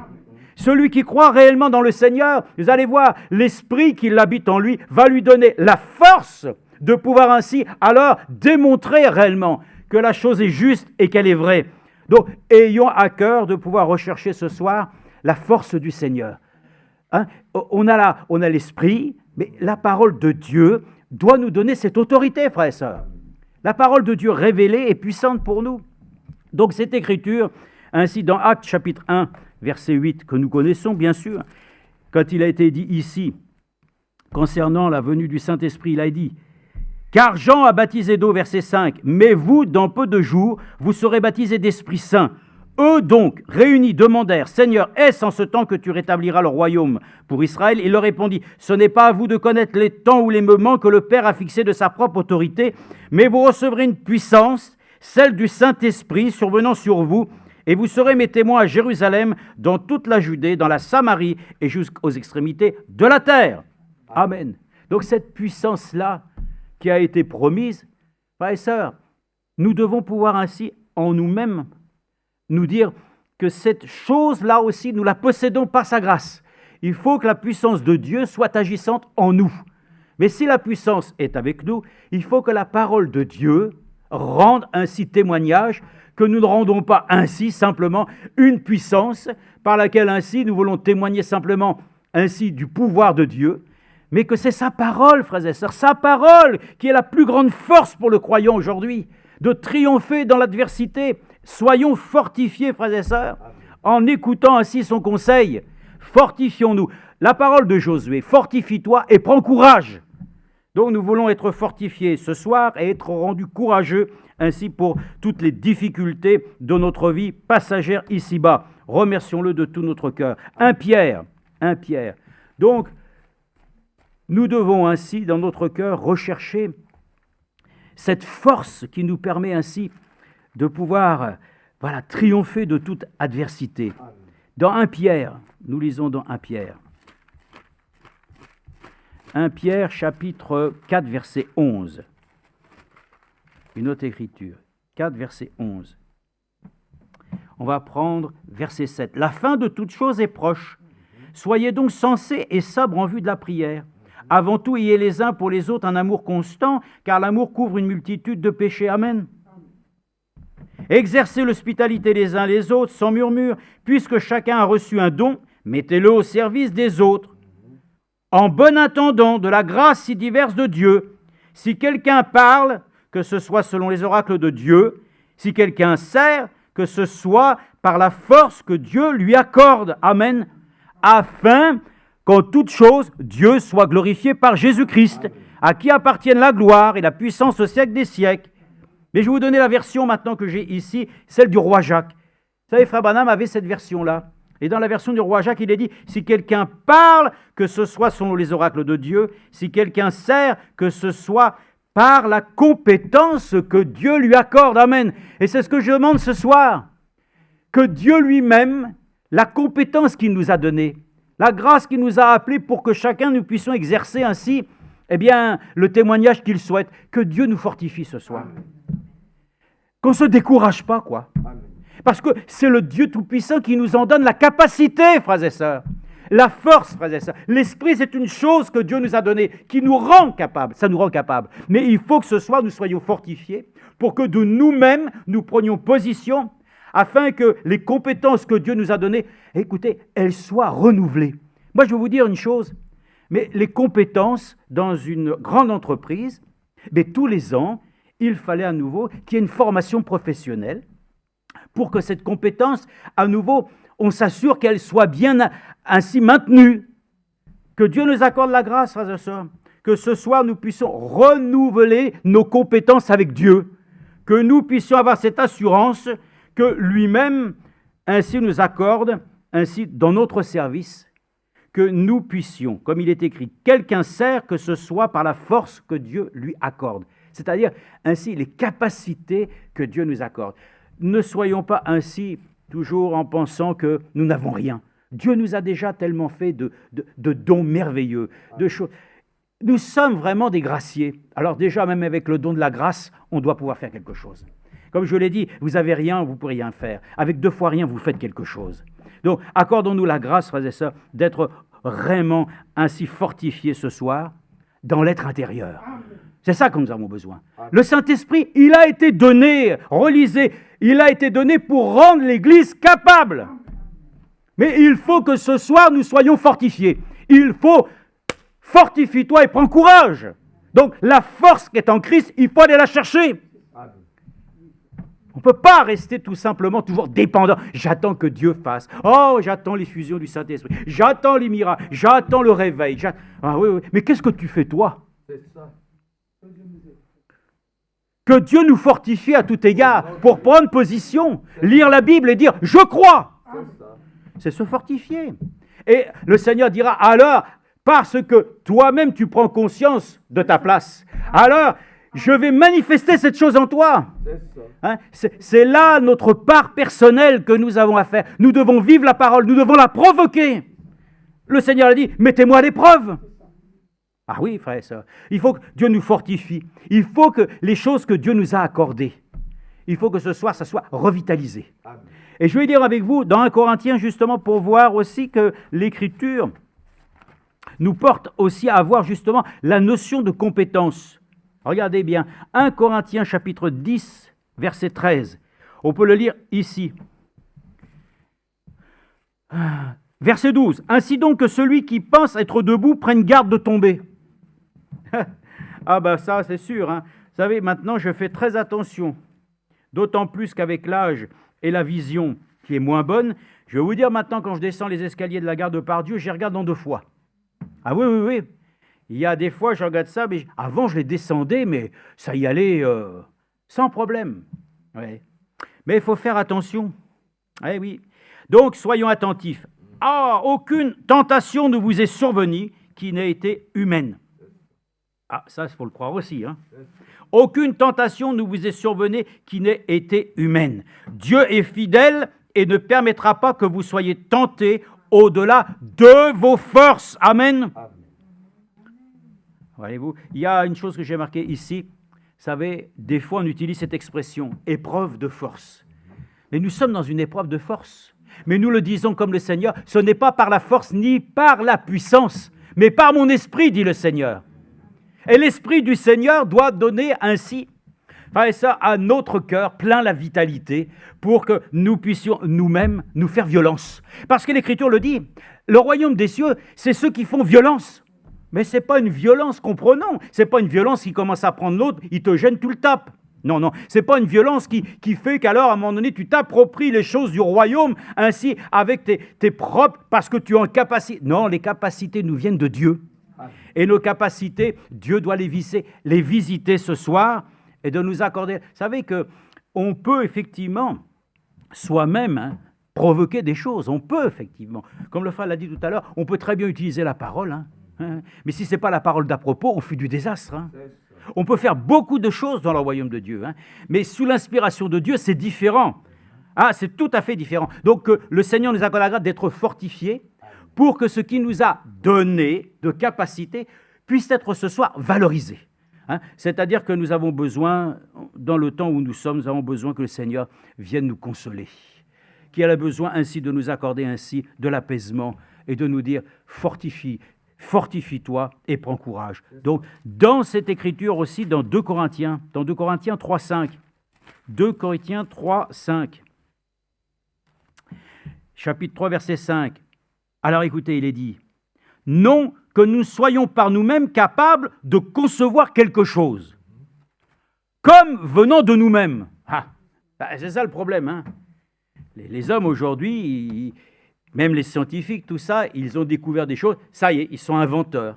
Celui qui croit réellement dans le Seigneur, vous allez voir, l'Esprit qui l'habite en lui va lui donner la force de pouvoir ainsi alors démontrer réellement que la chose est juste et qu'elle est vraie. Donc, ayons à cœur de pouvoir rechercher ce soir la force du Seigneur. Hein? On a l'Esprit, mais la parole de Dieu doit nous donner cette autorité, frères et sœurs. La parole de Dieu révélée est puissante pour nous. Donc cette écriture, ainsi dans Actes chapitre 1, verset 8, que nous connaissons bien sûr, quand il a été dit ici, concernant la venue du Saint-Esprit, il a dit, « Car Jean a baptisé d'eau, verset 5, mais vous, dans peu de jours, vous serez baptisés d'Esprit Saint. » Eux donc, réunis, demandèrent, « Seigneur, est-ce en ce temps que tu rétabliras le royaume pour Israël ?» Il leur répondit, « Ce n'est pas à vous de connaître les temps ou les moments que le Père a fixés de sa propre autorité, mais vous recevrez une puissance, celle du Saint-Esprit, survenant sur vous, et vous serez mes témoins à Jérusalem, dans toute la Judée, dans la Samarie et jusqu'aux extrémités de la terre. » Amen. Donc cette puissance-là qui a été promise, frères et sœurs, nous devons pouvoir ainsi, en nous-mêmes, nous dire que cette chose-là aussi, nous la possédons par sa grâce. Il faut que la puissance de Dieu soit agissante en nous. Mais si la puissance est avec nous, il faut que la parole de Dieu rende ainsi témoignage, que nous ne rendons pas ainsi simplement une puissance par laquelle ainsi nous voulons témoigner simplement ainsi du pouvoir de Dieu, mais que c'est sa parole, frères et sœurs, sa parole qui est la plus grande force pour le croyant aujourd'hui, de triompher dans l'adversité. Soyons fortifiés, frères et sœurs, en écoutant ainsi son conseil. Fortifions-nous. La parole de Josué, fortifie-toi et prends courage. Donc nous voulons être fortifiés ce soir et être rendus courageux ainsi pour toutes les difficultés de notre vie passagère ici-bas. Remercions-le de tout notre cœur. 1 Pierre. Donc, nous devons ainsi, dans notre cœur, rechercher cette force qui nous permet ainsi de pouvoir triompher de toute adversité. Dans 1 Pierre, nous lisons dans 1 Pierre. 1 Pierre, chapitre 4, verset 11. Une autre écriture. 4, verset 11. On va prendre verset 7. La fin de toute chose est proche. Soyez donc sensés et sobres en vue de la prière. Avant tout, ayez les uns pour les autres un amour constant, car l'amour couvre une multitude de péchés. Amen. Exercez l'hospitalité les uns les autres sans murmure, puisque chacun a reçu un don, mettez-le au service des autres. En bon intendant de la grâce si diverse de Dieu, si quelqu'un parle, que ce soit selon les oracles de Dieu, si quelqu'un sert, que ce soit par la force que Dieu lui accorde. Amen. Afin qu'en toute chose, Dieu soit glorifié par Jésus-Christ, à qui appartiennent la gloire et la puissance au siècle des siècles. Mais je vais vous donner la version maintenant que j'ai ici, celle du roi Jacques. Vous savez, Frère Branham avait cette version-là. Et dans la version du roi Jacques, il est dit, si quelqu'un parle, que ce soit selon les oracles de Dieu, si quelqu'un sert, que ce soit par la compétence que Dieu lui accorde. Amen. Et c'est ce que je demande ce soir. Que Dieu lui-même, la compétence qu'il nous a donnée, la grâce qu'il nous a appelée pour que chacun nous puissions exercer ainsi, le témoignage qu'il souhaite, que Dieu nous fortifie ce soir. Qu'on ne se décourage pas, quoi. Parce que c'est le Dieu Tout-Puissant qui nous en donne la capacité, frères et sœurs. La force, frères et sœurs. L'esprit, c'est une chose que Dieu nous a donnée, qui nous rend capables. Ça nous rend capables. Mais il faut que ce soir, nous soyons fortifiés pour que de nous-mêmes, nous prenions position afin que les compétences que Dieu nous a données, écoutez, elles soient renouvelées. Moi, je vais vous dire une chose. Mais les compétences dans une grande entreprise, tous les ans, il fallait à nouveau qu'il y ait une formation professionnelle pour que cette compétence, à nouveau, on s'assure qu'elle soit bien ainsi maintenue. Que Dieu nous accorde la grâce, frères et sœurs, que ce soir nous puissions renouveler nos compétences avec Dieu, que nous puissions avoir cette assurance que lui-même ainsi nous accorde, ainsi dans notre service, que nous puissions, comme il est écrit, quelqu'un sert, que ce soit par la force que Dieu lui accorde. C'est-à-dire ainsi les capacités que Dieu nous accorde. Ne soyons pas ainsi toujours en pensant que nous n'avons rien. Dieu nous a déjà tellement fait de dons merveilleux, de choses. Nous sommes vraiment des graciés. Alors déjà, même avec le don de la grâce, on doit pouvoir faire quelque chose. Comme je l'ai dit, vous n'avez rien, vous ne pouvez rien faire. Avec 2 fois rien, vous faites quelque chose. Donc, accordons-nous la grâce, frères et sœurs, d'être vraiment ainsi fortifiés ce soir dans l'être intérieur. C'est ça que nous avons besoin. Le Saint-Esprit, il a été donné, relisez, il a été donné pour rendre l'Église capable. Mais il faut que ce soir, nous soyons fortifiés. Il faut, fortifie-toi et prends courage. Donc, la force qui est en Christ, il faut aller la chercher. On ne peut pas rester tout simplement toujours dépendant. J'attends que Dieu fasse. Oh, j'attends l'effusion du Saint-Esprit. J'attends les miracles. J'attends le réveil. Ah oui. Mais qu'est-ce que tu fais toi ? C'est ça. Que Dieu nous fortifie à tout égard pour prendre position, lire la Bible et dire « Je crois ». C'est se fortifier. Et le Seigneur dira « Alors, parce que toi-même tu prends conscience de ta place, alors je vais manifester cette chose en toi. » C'est là notre part personnelle que nous avons à faire. Nous devons vivre la parole, nous devons la provoquer. Le Seigneur a dit « Mettez-moi à l'épreuve ». Ah oui, frères et sœurs, il faut que Dieu nous fortifie. Il faut que les choses que Dieu nous a accordées, il faut que ce soir, ça soit revitalisé. Amen. Et je vais dire avec vous, dans 1 Corinthiens, justement, pour voir aussi que l'Écriture nous porte aussi à avoir justement la notion de compétence. Regardez bien, 1 Corinthiens chapitre 10, verset 13. On peut le lire ici. Verset 12. Ainsi donc que celui qui pense être debout prenne garde de tomber. Ah ça c'est sûr. Vous savez, maintenant je fais très attention. D'autant plus qu'avec l'âge et la vision qui est moins bonne, je vais vous dire maintenant quand je descends les escaliers de la gare de Pardieu, j'y regarde en 2 fois. Ah oui. Il y a des fois, je regarde ça, mais avant je les descendais, mais ça y allait sans problème. Ouais. Mais il faut faire attention. Eh oui. Donc, soyons attentifs. Ah, aucune tentation ne vous est survenue qui n'ait été humaine. Ah, ça, il faut le croire aussi. Hein. Aucune tentation ne vous est survenue qui n'ait été humaine. Dieu est fidèle et ne permettra pas que vous soyez tentés au-delà de vos forces. Amen. Voyez-vous, il y a une chose que j'ai marquée ici. Vous savez, des fois on utilise cette expression, épreuve de force. Mais nous sommes dans une épreuve de force. Mais nous le disons comme le Seigneur, ce n'est pas par la force ni par la puissance, mais par mon esprit, dit le Seigneur. Et l'esprit du Seigneur doit donner ainsi, ça à notre cœur, plein la vitalité, pour que nous puissions nous-mêmes nous faire violence. Parce que l'Écriture le dit, le royaume des cieux, c'est ceux qui font violence. Mais ce n'est pas une violence, comprenons. Ce n'est pas une violence qui commence à prendre l'autre, il te gêne, tu le tapes. Non, non, ce n'est pas une violence qui fait qu'alors, à un moment donné, tu t'appropries les choses du royaume, ainsi, avec tes propres, parce que tu as une capacité. Non, les capacités nous viennent de Dieu. Et nos capacités, Dieu doit les visiter ce soir et de nous accorder. Vous savez qu'on peut effectivement, soi-même, provoquer des choses. On peut effectivement. Comme le frère l'a dit tout à l'heure, on peut très bien utiliser la parole. Mais si ce n'est pas la parole d'à propos, on fait du désastre. On peut faire beaucoup de choses dans le royaume de Dieu. Mais sous l'inspiration de Dieu, c'est différent. C'est tout à fait différent. Donc le Seigneur nous accorde la grâce d'être fortifiés pour que ce qu'il nous a donné de capacité puisse être ce soir valorisé. C'est-à-dire que nous avons besoin, dans le temps où nous sommes, nous avons besoin que le Seigneur vienne nous consoler, qu'il a besoin ainsi de nous accorder ainsi de l'apaisement et de nous dire fortifie-toi et prends courage. Donc, dans cette écriture aussi, dans 2 Corinthiens 3,5, 2 Corinthiens 3,5, chapitre 3, verset 5. Alors écoutez, il est dit, non que nous soyons par nous-mêmes capables de concevoir quelque chose, comme venant de nous-mêmes. C'est ça le problème. Les hommes aujourd'hui, même les scientifiques, tout ça, ils ont découvert des choses, ça y est, ils sont inventeurs.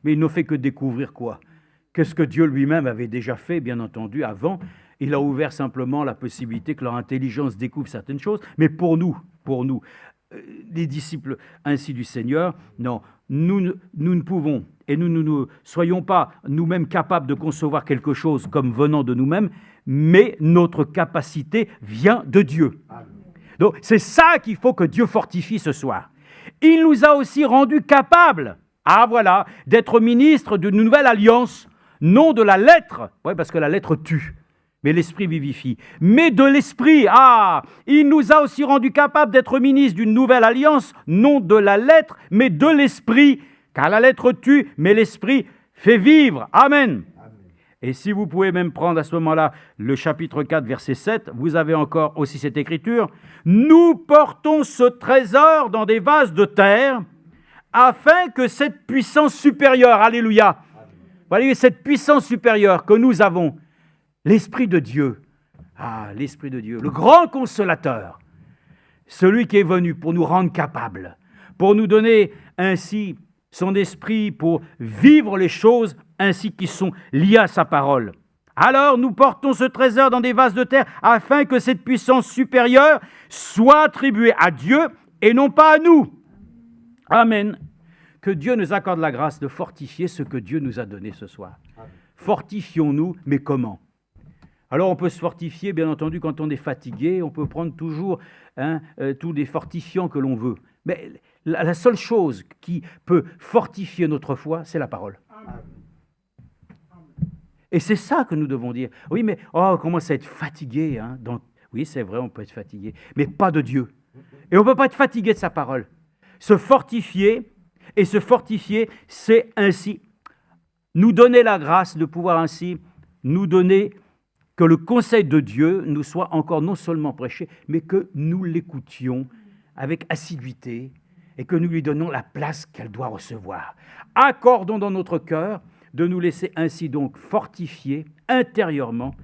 Mais ils n'ont fait que découvrir quoi? Qu'est-ce que Dieu lui-même avait déjà fait, bien entendu, avant. Il a ouvert simplement la possibilité que leur intelligence découvre certaines choses. Mais pour nous, les disciples ainsi du Seigneur, non, nous ne pouvons, et nous ne soyons pas nous-mêmes capables de concevoir quelque chose comme venant de nous-mêmes, mais notre capacité vient de Dieu. Donc c'est ça qu'il faut que Dieu fortifie ce soir. Il nous a aussi rendus capables, d'être ministres d'une nouvelle alliance, non de la lettre, parce que la lettre tue, mais l'esprit vivifie. Mais de l'esprit, il nous a aussi rendus capables d'être ministres d'une nouvelle alliance, non de la lettre, mais de l'esprit, car la lettre tue, mais l'esprit fait vivre. Amen. Et si vous pouvez même prendre à ce moment-là le chapitre 4, verset 7, vous avez encore aussi cette écriture. Nous portons ce trésor dans des vases de terre, afin que cette puissance supérieure, alléluia, voyez, cette puissance supérieure que nous avons, l'Esprit de Dieu, l'Esprit de Dieu, le grand consolateur, celui qui est venu pour nous rendre capables, pour nous donner ainsi son esprit, pour vivre les choses ainsi qui sont liées à sa parole. Alors nous portons ce trésor dans des vases de terre afin que cette puissance supérieure soit attribuée à Dieu et non pas à nous. Amen. Que Dieu nous accorde la grâce de fortifier ce que Dieu nous a donné ce soir. Fortifions-nous, mais comment ? Alors on peut se fortifier, bien entendu, quand on est fatigué, on peut prendre toujours tous les fortifiants que l'on veut. Mais la seule chose qui peut fortifier notre foi, c'est la parole. Et c'est ça que nous devons dire. Oui, mais on commence à être fatigué. Donc, oui, c'est vrai, on peut être fatigué, mais pas de Dieu. Et on ne peut pas être fatigué de sa parole. Se fortifier, c'est ainsi nous donner la grâce de pouvoir ainsi nous donner que le conseil de Dieu nous soit encore non seulement prêché, mais que nous l'écoutions avec assiduité et que nous lui donnons la place qu'elle doit recevoir. Accordons dans notre cœur de nous laisser ainsi donc fortifier intérieurement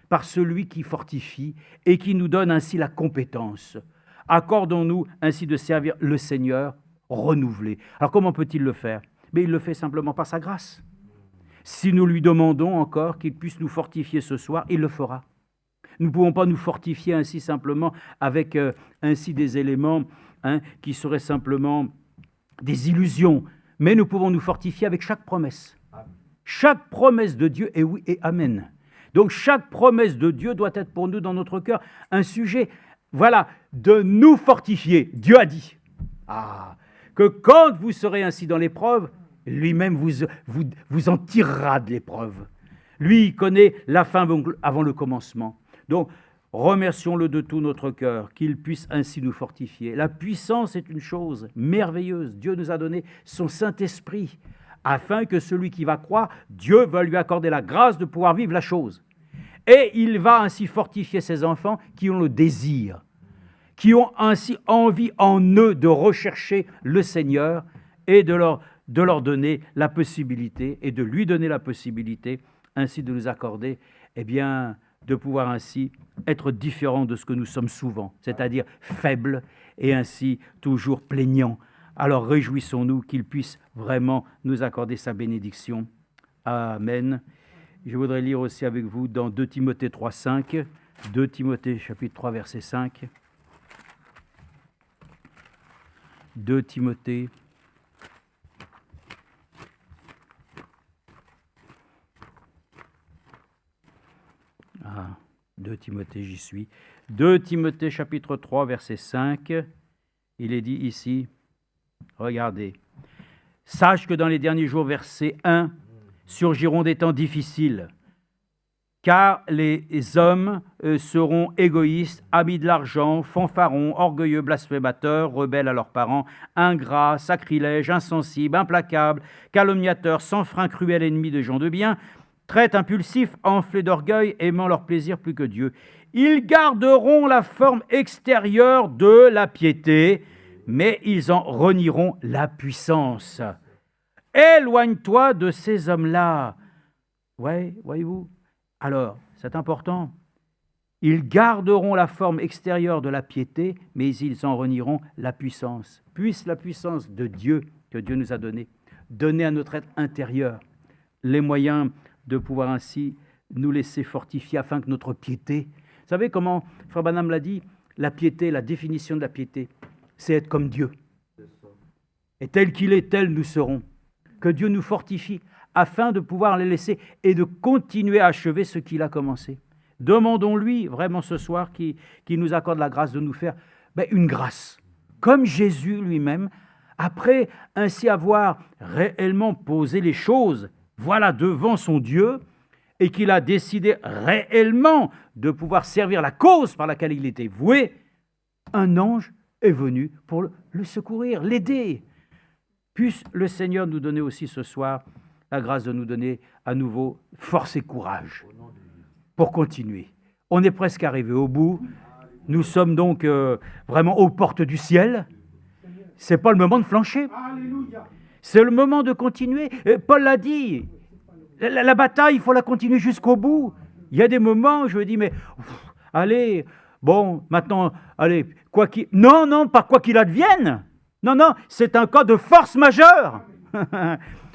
par celui qui fortifie et qui nous donne ainsi la compétence. Accordons-nous ainsi de servir le Seigneur renouvelé. Alors comment peut-il le faire ? Mais il le fait simplement par sa grâce. Si nous lui demandons encore qu'il puisse nous fortifier ce soir, il le fera. Nous ne pouvons pas nous fortifier ainsi simplement avec ainsi des éléments qui seraient simplement des illusions, mais nous pouvons nous fortifier avec chaque promesse. Chaque promesse de Dieu est oui et amen. Donc chaque promesse de Dieu doit être pour nous dans notre cœur un sujet, voilà, de nous fortifier. Dieu a dit que quand vous serez ainsi dans l'épreuve, lui-même vous en tirera de l'épreuve. Lui, il connaît la fin avant le commencement. Donc, remercions-le de tout notre cœur, qu'il puisse ainsi nous fortifier. La puissance est une chose merveilleuse. Dieu nous a donné son Saint-Esprit, afin que celui qui va croire, Dieu va lui accorder la grâce de pouvoir vivre la chose. Et il va ainsi fortifier ses enfants qui ont le désir, qui ont ainsi envie en eux de rechercher le Seigneur et de leur donner la possibilité, et de lui donner la possibilité, ainsi de nous accorder, de pouvoir ainsi être différents de ce que nous sommes souvent, c'est-à-dire faibles et ainsi toujours plaignants. Alors réjouissons-nous qu'il puisse vraiment nous accorder sa bénédiction. Amen. Je voudrais lire aussi avec vous dans 2 Timothée 3, 5, 2 Timothée chapitre 3, verset 5. 2 Timothée 2 Timothée, j'y suis. 2 Timothée chapitre 3, verset 5, il est dit ici, regardez, « Sache que dans les derniers jours, verset 1, surgiront des temps difficiles, car les hommes seront égoïstes, amis de l'argent, fanfarons, orgueilleux, blasphémateurs, rebelles à leurs parents, ingrats, sacrilèges, insensibles, implacables, calomniateurs, sans frein, cruels, ennemis de gens de bien, traites impulsifs, enflés d'orgueil, aimant leur plaisir plus que Dieu. Ils garderont la forme extérieure de la piété, mais ils en renieront la puissance. Éloigne-toi de ces hommes-là. Ouais, voyez-vous? Alors, c'est important. Ils garderont la forme extérieure de la piété, mais ils en renieront la puissance. Puisse la puissance de Dieu, que Dieu nous a donnée, donner à notre être intérieur les moyens de pouvoir ainsi nous laisser fortifier afin que notre piété... Vous savez comment Frère Branham l'a dit? La piété, la définition de la piété, c'est être comme Dieu. Et tel qu'il est, tel nous serons. Que Dieu nous fortifie afin de pouvoir les laisser et de continuer à achever ce qu'il a commencé. Demandons-lui vraiment ce soir qu'il nous accorde la grâce de nous faire une grâce. Comme Jésus lui-même, après ainsi avoir réellement posé les choses, voilà, devant son Dieu, et qu'il a décidé réellement de pouvoir servir la cause par laquelle il était voué, un ange est venu pour le secourir, l'aider. Puisse le Seigneur nous donner aussi ce soir la grâce de nous donner à nouveau force et courage pour continuer. On est presque arrivé au bout. Nous sommes donc vraiment aux portes du ciel. Ce n'est pas le moment de flancher. C'est le moment de continuer. Paul l'a dit, la bataille, il faut la continuer jusqu'au bout. Il y a des moments où je me dis, mais allez, bon, maintenant, allez, quoi qu'il... Non, pas quoi qu'il advienne. Non, c'est un cas de force majeure.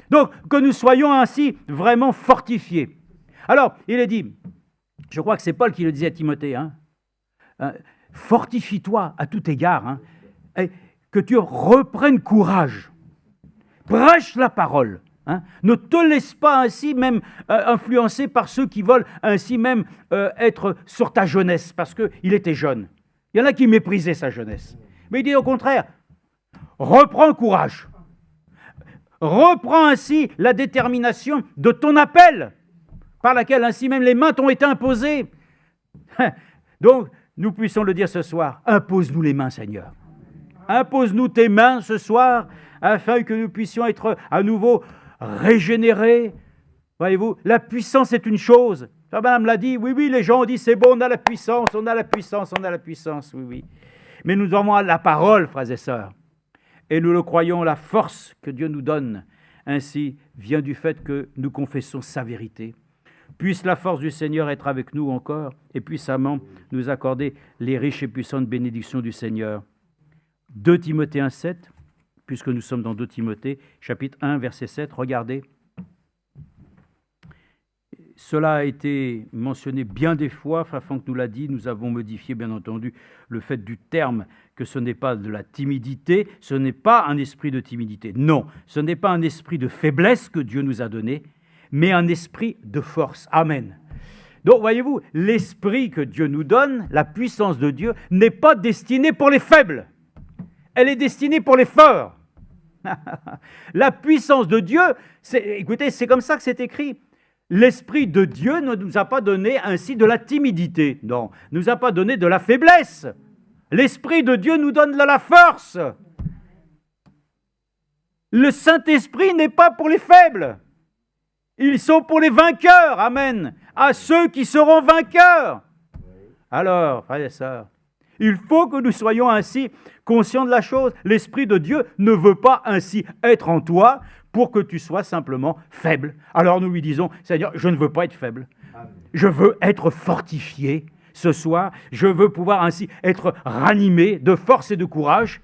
Donc, que nous soyons ainsi vraiment fortifiés. Alors, il est dit, je crois que c'est Paul qui le disait à Timothée, fortifie-toi à tout égard, et que tu reprennes courage. Prêche la parole. Ne te laisse pas ainsi même influencer par ceux qui veulent ainsi même être sur ta jeunesse, parce qu'il était jeune. Il y en a qui méprisaient sa jeunesse. Mais il dit au contraire, reprends courage. Reprends ainsi la détermination de ton appel, par laquelle ainsi même les mains t'ont été imposées. Donc, nous puissions le dire ce soir, impose-nous les mains, Seigneur. Impose-nous tes mains ce soir, afin que nous puissions être à nouveau régénérés. Voyez-vous, la puissance est une chose. Madame l'a dit, oui, les gens ont dit, c'est bon, on a la puissance, oui. Mais nous avons la parole, frères et sœurs. Et nous le croyons, la force que Dieu nous donne, ainsi, vient du fait que nous confessons sa vérité. Puisse la force du Seigneur être avec nous encore, et puissamment nous accorder les riches et puissantes bénédictions du Seigneur. 2 Timothée 1,7. puisque nous sommes dans 2 Timothée, chapitre 1, verset 7. Regardez. Cela a été mentionné bien des fois, Frère Franck nous l'a dit, nous avons modifié bien entendu le fait du terme, que ce n'est pas de la timidité, ce n'est pas un esprit de timidité. Non, ce n'est pas un esprit de faiblesse que Dieu nous a donné, mais un esprit de force. Amen. Donc, voyez-vous, l'esprit que Dieu nous donne, la puissance de Dieu, n'est pas destinée pour les faibles. Elle est destinée pour les forts. La puissance de Dieu, écoutez, c'est comme ça que c'est écrit. L'Esprit de Dieu ne nous a pas donné ainsi de la timidité, non, ne nous a pas donné de la faiblesse. L'Esprit de Dieu nous donne de la force. Le Saint-Esprit n'est pas pour les faibles. Ils sont pour les vainqueurs, amen, à ceux qui seront vainqueurs. Alors, frères et sœurs, il faut que nous soyons ainsi conscients de la chose. L'Esprit de Dieu ne veut pas ainsi être en toi pour que tu sois simplement faible. Alors nous lui disons, Seigneur, je ne veux pas être faible. Je veux être fortifié ce soir. Je veux pouvoir ainsi être ranimé de force et de courage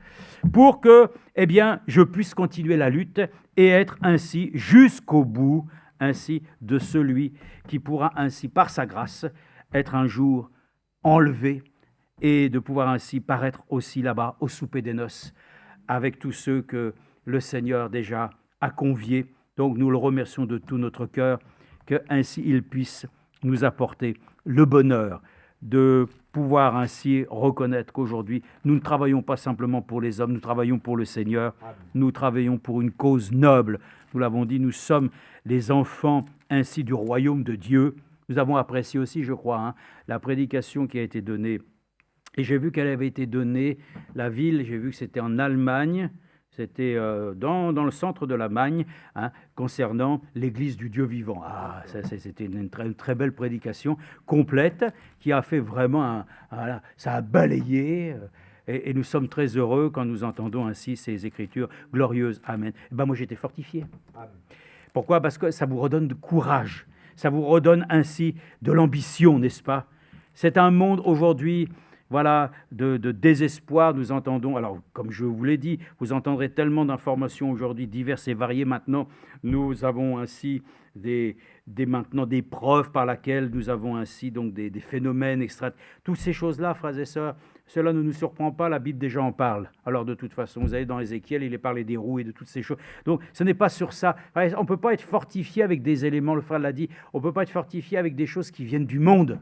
pour que, je puisse continuer la lutte et être ainsi jusqu'au bout, ainsi de celui qui pourra ainsi, par sa grâce, être un jour enlevé et de pouvoir ainsi paraître aussi là-bas au souper des noces avec tous ceux que le Seigneur déjà a conviés. Donc nous le remercions de tout notre cœur, qu'ainsi il puisse nous apporter le bonheur de pouvoir ainsi reconnaître qu'aujourd'hui, nous ne travaillons pas simplement pour les hommes, nous travaillons pour le Seigneur, nous travaillons pour une cause noble. Nous l'avons dit, nous sommes les enfants ainsi du royaume de Dieu. Nous avons apprécié aussi, je crois, la prédication qui a été donnée. Et j'ai vu qu'elle avait été donnée, la ville, j'ai vu que c'était en Allemagne, c'était dans le centre de l'Allemagne, concernant l'Église du Dieu vivant. Ah, c'était une très belle prédication complète qui a fait vraiment, ça a balayé. Et nous sommes très heureux quand nous entendons ainsi ces écritures glorieuses. Amen. Moi, j'étais fortifié. Amen. Pourquoi ? Parce que ça vous redonne de courage. Ça vous redonne ainsi de l'ambition, n'est-ce pas ? C'est un monde aujourd'hui, de désespoir. Nous entendons, alors comme je vous l'ai dit, vous entendrez tellement d'informations aujourd'hui diverses et variées. Maintenant, nous avons ainsi maintenant des preuves par lesquelles nous avons ainsi donc des phénomènes extra. Toutes ces choses-là, frères et sœurs, cela ne nous surprend pas, la Bible déjà en parle. Alors de toute façon, vous allez dans Ézéchiel, il est parlé des roues et de toutes ces choses. Donc ce n'est pas sur ça. On ne peut pas être fortifié avec des éléments, le frère l'a dit, on ne peut pas être fortifié avec des choses qui viennent du monde.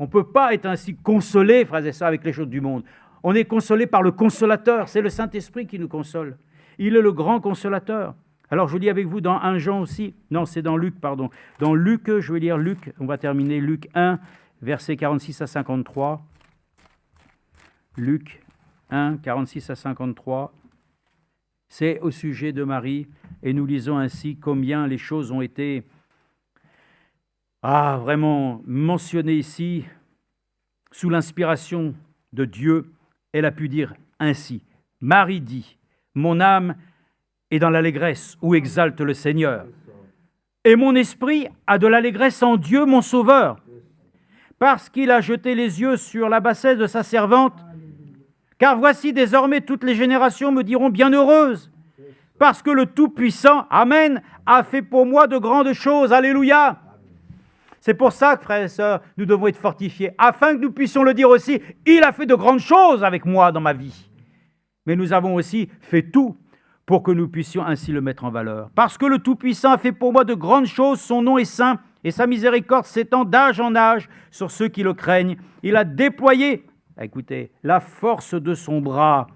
On ne peut pas être ainsi consolé, frères et sœurs, avec les choses du monde. On est consolé par le consolateur, c'est le Saint-Esprit qui nous console. Il est le grand consolateur. Alors je lis avec vous dans 1 Jean aussi, non c'est dans Luc, pardon. Dans Luc, je vais lire Luc, on va terminer Luc 1, versets 46 à 53. Luc 1, 46 à 53. C'est au sujet de Marie, et nous lisons ainsi combien les choses ont été vraiment mentionnées ici, sous l'inspiration de Dieu. Elle a pu dire ainsi, Marie dit, mon âme est dans l'allégresse où exalte le Seigneur, et mon esprit a de l'allégresse en Dieu mon Sauveur, parce qu'il a jeté les yeux sur la bassesse de sa servante. Car voici désormais toutes les générations me diront bienheureuse, parce que le Tout-Puissant, Amen, a fait pour moi de grandes choses. Alléluia. C'est pour ça que, frères et sœurs, nous devons être fortifiés, afin que nous puissions le dire aussi, il a fait de grandes choses avec moi dans ma vie. Mais nous avons aussi fait tout pour que nous puissions ainsi le mettre en valeur. Parce que le Tout-Puissant a fait pour moi de grandes choses, son nom est saint, et sa miséricorde s'étend d'âge en âge sur ceux qui le craignent. Il a déployé, écoutez, la force de son bras.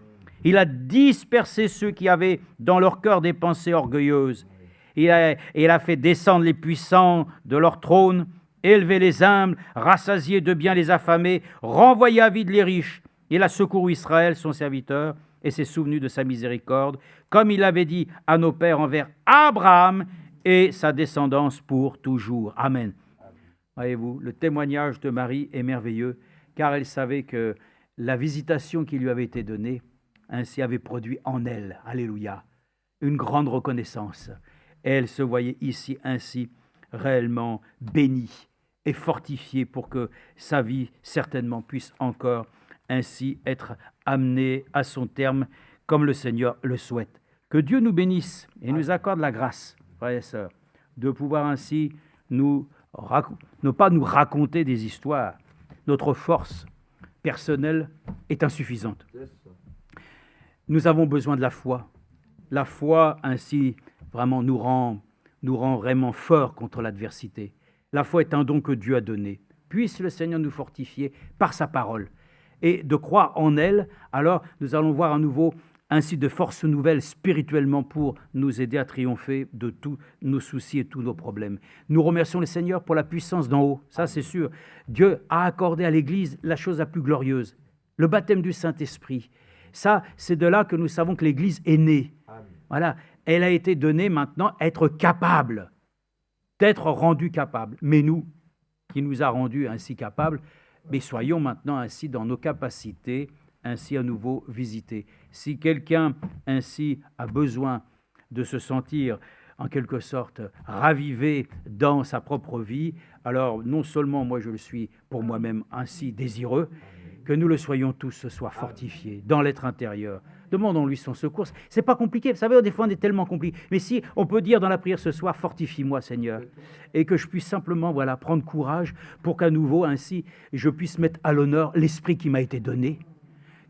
Il a dispersé ceux qui avaient dans leur cœur des pensées orgueilleuses. Il a fait descendre les puissants de leur trône, élevé les humbles, rassasié de biens les affamés, renvoyé à vide les riches. Il a secouru Israël, son serviteur, et s'est souvenu de sa miséricorde, comme il avait dit à nos pères envers Abraham et sa descendance pour toujours. Amen. Voyez-vous, le témoignage de Marie est merveilleux, car elle savait que la visitation qui lui avait été donnée, ainsi avait produit en elle, alléluia, une grande reconnaissance. Elle se voyait ici ainsi réellement bénie et fortifiée pour que sa vie certainement puisse encore ainsi être amenée à son terme comme le Seigneur le souhaite. Que Dieu nous bénisse et nous accorde la grâce, frères et sœurs, de pouvoir ainsi ne pas nous raconter des histoires. Notre force personnelle est insuffisante. Nous avons besoin de la foi. La foi, ainsi, vraiment nous rend vraiment forts contre l'adversité. La foi est un don que Dieu a donné. Puisse le Seigneur nous fortifier par sa parole. Et de croire en elle, alors nous allons voir à nouveau ainsi de forces nouvelles spirituellement pour nous aider à triompher de tous nos soucis et tous nos problèmes. Nous remercions le Seigneur pour la puissance d'en haut, ça c'est sûr. Dieu a accordé à l'Église la chose la plus glorieuse, le baptême du Saint-Esprit. Ça, c'est de là que nous savons que l'Église est née. Voilà, elle a été donnée maintenant à être capable, d'être rendue capable. Mais nous, qui nous a rendus ainsi capables, mais soyons maintenant ainsi dans nos capacités, ainsi à nouveau visités. Si quelqu'un ainsi a besoin de se sentir en quelque sorte ravivé dans sa propre vie, alors non seulement moi je le suis pour moi-même ainsi désireux, que nous le soyons tous ce soir fortifiés dans l'être intérieur. Demandons-lui son secours. C'est pas compliqué. Vous savez, des fois on est tellement compliqué. Mais si on peut dire dans la prière ce soir, fortifie-moi Seigneur, et que je puisse simplement prendre courage pour qu'à nouveau ainsi je puisse mettre à l'honneur l'esprit qui m'a été donné,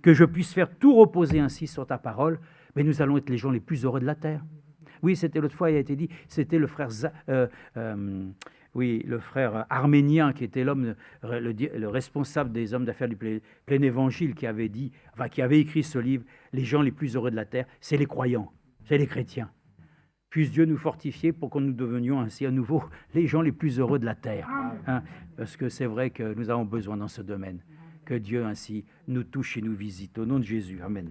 que je puisse faire tout reposer ainsi sur ta parole, mais nous allons être les gens les plus heureux de la terre. Oui, c'était l'autre fois, il a été dit, c'était le frère le frère arménien qui était l'homme, le responsable des hommes d'affaires du plein évangile qui avait écrit ce livre, les gens les plus heureux de la terre, c'est les croyants, c'est les chrétiens. Puisse Dieu nous fortifier pour que nous devenions ainsi à nouveau les gens les plus heureux de la terre. Hein, parce que c'est vrai que nous avons besoin dans ce domaine. Que Dieu ainsi nous touche et nous visite. Au nom de Jésus. Amen.